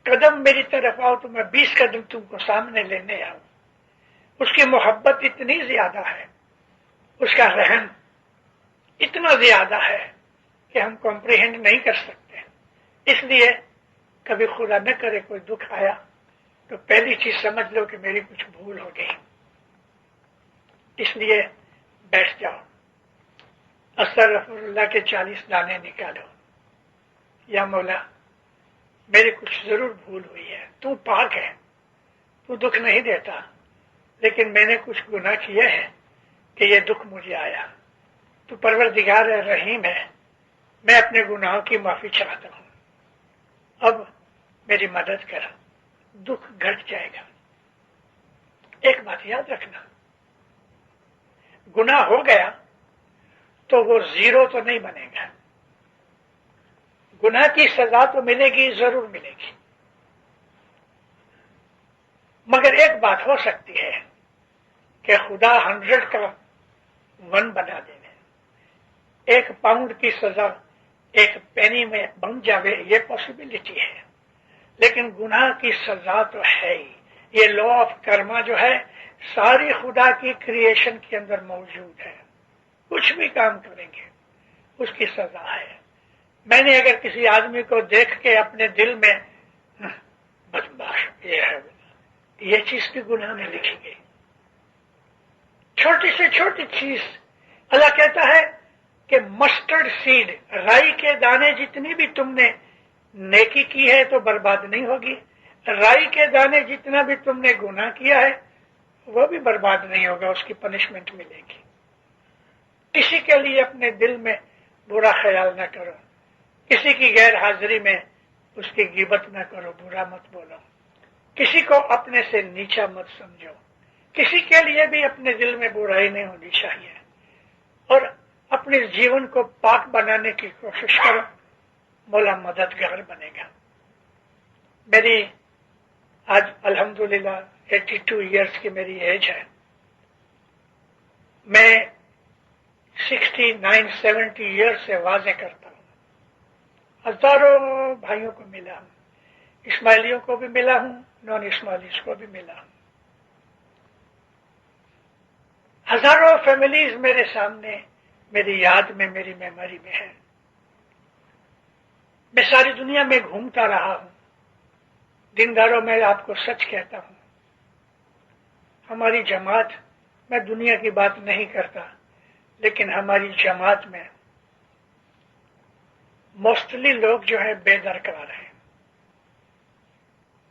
قدم میری طرف آؤ تو میں 20 قدم تم کو سامنے لینے آؤں۔ اس کی محبت اتنی زیادہ ہے، اس کا رحم اتنا زیادہ ہے کہ ہم کمپریہنڈ نہیں کر سکتے۔ اس لیے کبھی خدا نہ کرے کوئی دکھ آیا تو پہلی چیز سمجھ لو کہ میری کچھ بھول ہو گئی، اس لیے بیٹھ جاؤ، استغفر اللہ کے 40 دانے نکالو، یا مولا میری کچھ ضرور بھول ہوئی ہے، تو پاک ہے، تو دکھ نہیں دیتا، لیکن میں نے کچھ گناہ کیے ہیں کہ یہ دکھ مجھے آیا، تو پروردگار رحیم ہے، میں اپنے گناہوں کی معافی چاہتا ہوں، اب میری مدد کر، دکھ گھٹ جائے گا۔ ایک بات یاد رکھنا، گناہ ہو گیا تو وہ زیرو تو نہیں بنے گا، گناہ کی سزا تو ملے گی، ضرور ملے گی، مگر ایک بات ہو سکتی ہے کہ خدا 100 کا 1 بنا دے، 1 پاؤنڈ کی سزا 1 پینی میں بن جاوے، یہ پاسبلٹی ہے، لیکن گناہ کی سزا تو ہے ہی۔ یہ لا آف کرما جو ہے ساری خدا کی کریشن کے اندر موجود ہے، کچھ بھی کام کریں گے اس کی سزا ہے۔ میں نے اگر کسی آدمی کو دیکھ کے اپنے دل میں بدماش یہ ہے، یہ چیز بھی گناہ میں لکھی گئی، چھوٹی سے چھوٹی چیز۔ اللہ کہتا ہے کہ مسٹرڈ سیڈ، رائی کے دانے جتنی بھی تم نے نیکی کی ہے تو برباد نہیں ہوگی، رائی کے دانے جتنا بھی تم نے گناہ کیا ہے وہ بھی برباد نہیں ہوگا، اس کی پنشمنٹ ملے گی۔ کسی کے لیے اپنے دل میں برا خیال نہ کرو، کسی کی غیر حاضری میں اس کی غیبت نہ کرو، برا مت بولو، کسی کو اپنے سے نیچا مت سمجھو، کسی کے لیے بھی اپنے دل میں برائی نہیں ہونی چاہیے، اور اپنے جیون کو پاک بنانے کی کوشش کرو، مولا مددگار بنے گا۔ میری آج الحمدللہ 82 ایئرس کی میری ایج ہے، میں 69-70 ایئرس سے واضح کرتا ہوں، ہزاروں بھائیوں کو ملا ہوں، اسماعیلیوں کو بھی ملا ہوں، نان اسماعیلیز کو بھی ملا ہوں، ہزاروں فیملیز میرے سامنے، میری یاد میں، میری میموری میں ہے۔ میں ساری دنیا میں گھومتا رہا ہوں، دینداروں میں آپ کو سچ کہتا ہوں، ہماری جماعت، میں دنیا کی بات نہیں کرتا، لیکن ہماری جماعت میں موسٹلی لوگ جو ہے بے درکار ہیں،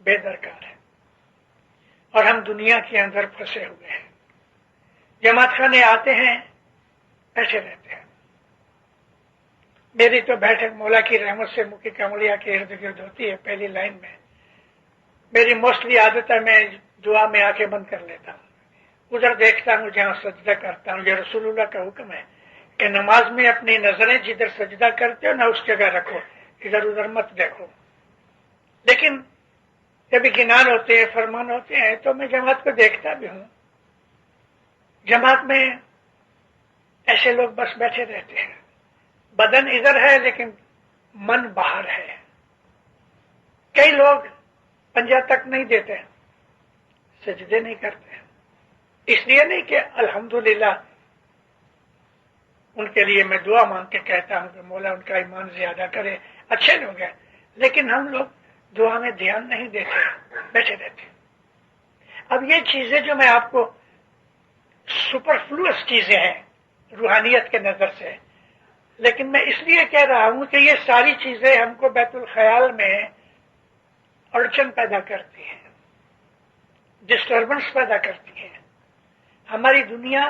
بے درکار ہیں، اور ہم دنیا کے اندر پھنسے ہوئے ہیں۔ جماعت خانے آتے ہیں، بیٹھے رہتے ہیں، میری تو بیٹھک مولا کی رحمت سے مکی کمڑیا کے ارد گرد ہوتی ہے، پہلی لائن میں۔ میری موسٹلی عادت ہے میں دعا میں آنکھیں بند کر لیتا ہوں، ادھر دیکھتا ہوں جہاں سجدہ کرتا ہوں، یہ رسول اللہ کا حکم ہے کہ نماز میں اپنی نظریں جدھر سجدہ کرتے ہو نہ اس جگہ رکھو، ادھر ادھر مت دیکھو. لیکن جب گنان ہوتے ہیں، فرمان ہوتے ہیں، تو میں جماعت کو دیکھتا بھی ہوں. جماعت میں ایسے لوگ بس بیٹھے رہتے ہیں، بدن ادھر ہے لیکن من باہر ہے. کئی لوگ پنجہ تک نہیں دیتے، سجدے نہیں کرتے. اس لیے نہیں کہ الحمدللہ ان کے لیے میں دعا مانگ کے کہتا ہوں کہ مولا ان کا ایمان زیادہ کرے، اچھے لوگ ہیں، لیکن ہم لوگ دعا میں دھیان نہیں دیتے، بیٹھے رہتے. اب یہ چیزیں جو میں آپ کو سپرفلوس چیزیں ہیں روحانیت کے نظر سے، لیکن میں اس لیے کہہ رہا ہوں کہ یہ ساری چیزیں ہم کو بیت الخیال میں اڑچن پیدا کرتی ہیں، ڈسٹربنس پیدا کرتی ہیں. ہماری دنیا،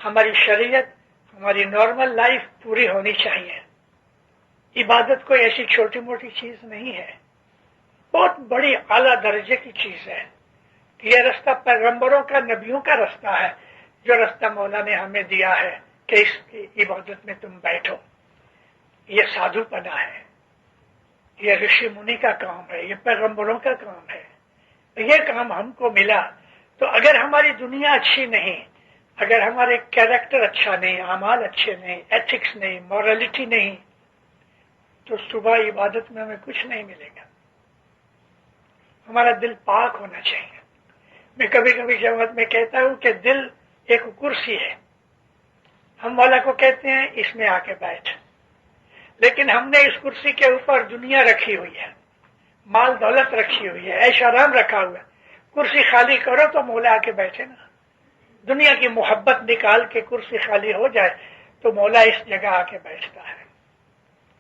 ہماری شریعت، ہماری نارمل لائف پوری ہونی چاہیے. عبادت کوئی ایسی چھوٹی موٹی چیز نہیں ہے، بہت بڑی اعلیٰ درجے کی چیز ہے. یہ رستہ پیغمبروں کا، نبیوں کا رستہ ہے، جو رستہ مولا نے ہمیں دیا ہے کہ اس کی عبادت میں تم بیٹھو. یہ سادھو پنا ہے، یہ رشی منی کا کام ہے، یہ پیغمبروں کا کام ہے. یہ کام ہم کو ملا. تو اگر ہماری دنیا اچھی نہیں، اگر ہمارے کیریکٹر اچھا نہیں، اعمال اچھے نہیں، ایتھکس نہیں، مورالٹی نہیں، تو صبح عبادت میں ہمیں کچھ نہیں ملے گا. ہمارا دل پاک ہونا چاہیے. میں کبھی کبھی جماعت میں کہتا ہوں کہ دل ایک کرسی ہے، ہم مولا کو کہتے ہیں اس میں آ کے بیٹھ، لیکن ہم نے اس کرسی کے اوپر دنیا رکھی ہوئی ہے، مال دولت رکھی ہوئی ہے، عیش آرام رکھا ہوا ہے. کرسی خالی کرو تو مولا آ کے بیٹھے نا. دنیا کی محبت نکال کے کرسی خالی ہو جائے تو مولا اس جگہ آ کے بیٹھتا ہے.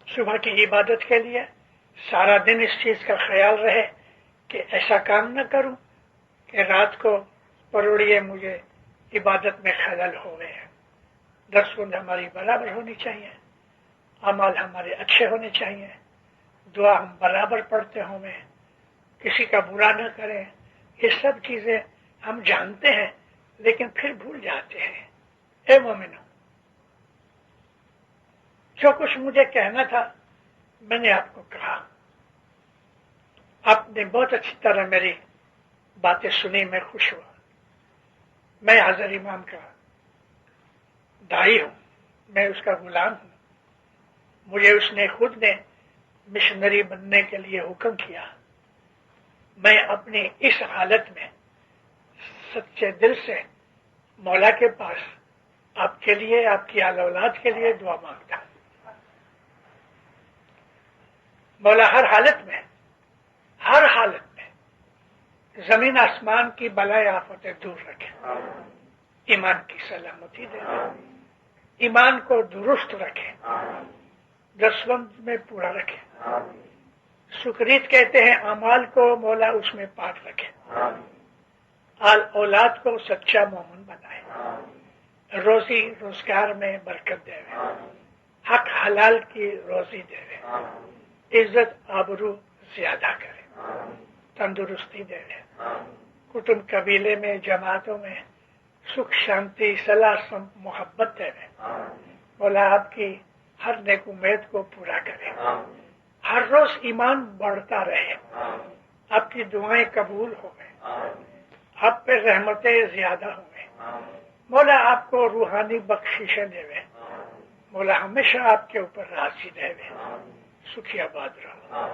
صبح کی عبادت کے لیے سارا دن اس چیز کا خیال رہے کہ ایسا کام نہ کروں کہ رات کو پروڑیے مجھے عبادت میں خلل ہو گئے. درسگند ہماری برابر ہونی چاہیے، اعمال ہمارے اچھے ہونے چاہیے، دعا ہم برابر پڑھتے ہوں، کسی کا برا نہ کریں. یہ سب چیزیں ہم جانتے ہیں لیکن پھر بھول جاتے ہیں. اے مومنو، جو کچھ مجھے کہنا تھا میں نے آپ کو کہا. آپ نے بہت اچھی طرح میری باتیں سنی، میں خوش ہوا. میں حضرت امام کا داعی ہوں، میں اس کا غلام ہوں. مجھے اس نے خود نے مشنری بننے کے لیے حکم کیا. میں اپنی اس حالت میں سچے دل سے مولا کے پاس آپ کے لیے، آپ کی آل اولاد کے لیے دعا مانگتا ہوں. مولا ہر حالت میں، ہر حالت میں زمین آسمان کی بلائے آفتیں دور رکھے، ایمان کی سلامتی دے، ایمان کو درست رکھے، دسوند میں پورا رکھے. سکریت کہتے ہیں اعمال کو مولا اس میں پاک رکھے، آل اولاد کو سچا مومن بنائے، روزی روزگار میں برکت دے، حق حلال کی روزی دے، عزت آبرو زیادہ کرے، تندرستی دے، کٹم قبیلے میں، جماعتوں میں سکھ شانتی صلاح محبت دے. مولا آپ کی ہر نیک امید کو پورا کرے، ہر روز ایمان بڑھتا رہے، آپ کی دعائیں قبول ہو گئے، آپ پہ رحمتیں زیادہ ہو گئے. مولا آپ کو روحانی بخششیں دے، مولا ہمیشہ آپ کے اوپر راضی رہے، سکھی آباد رہو.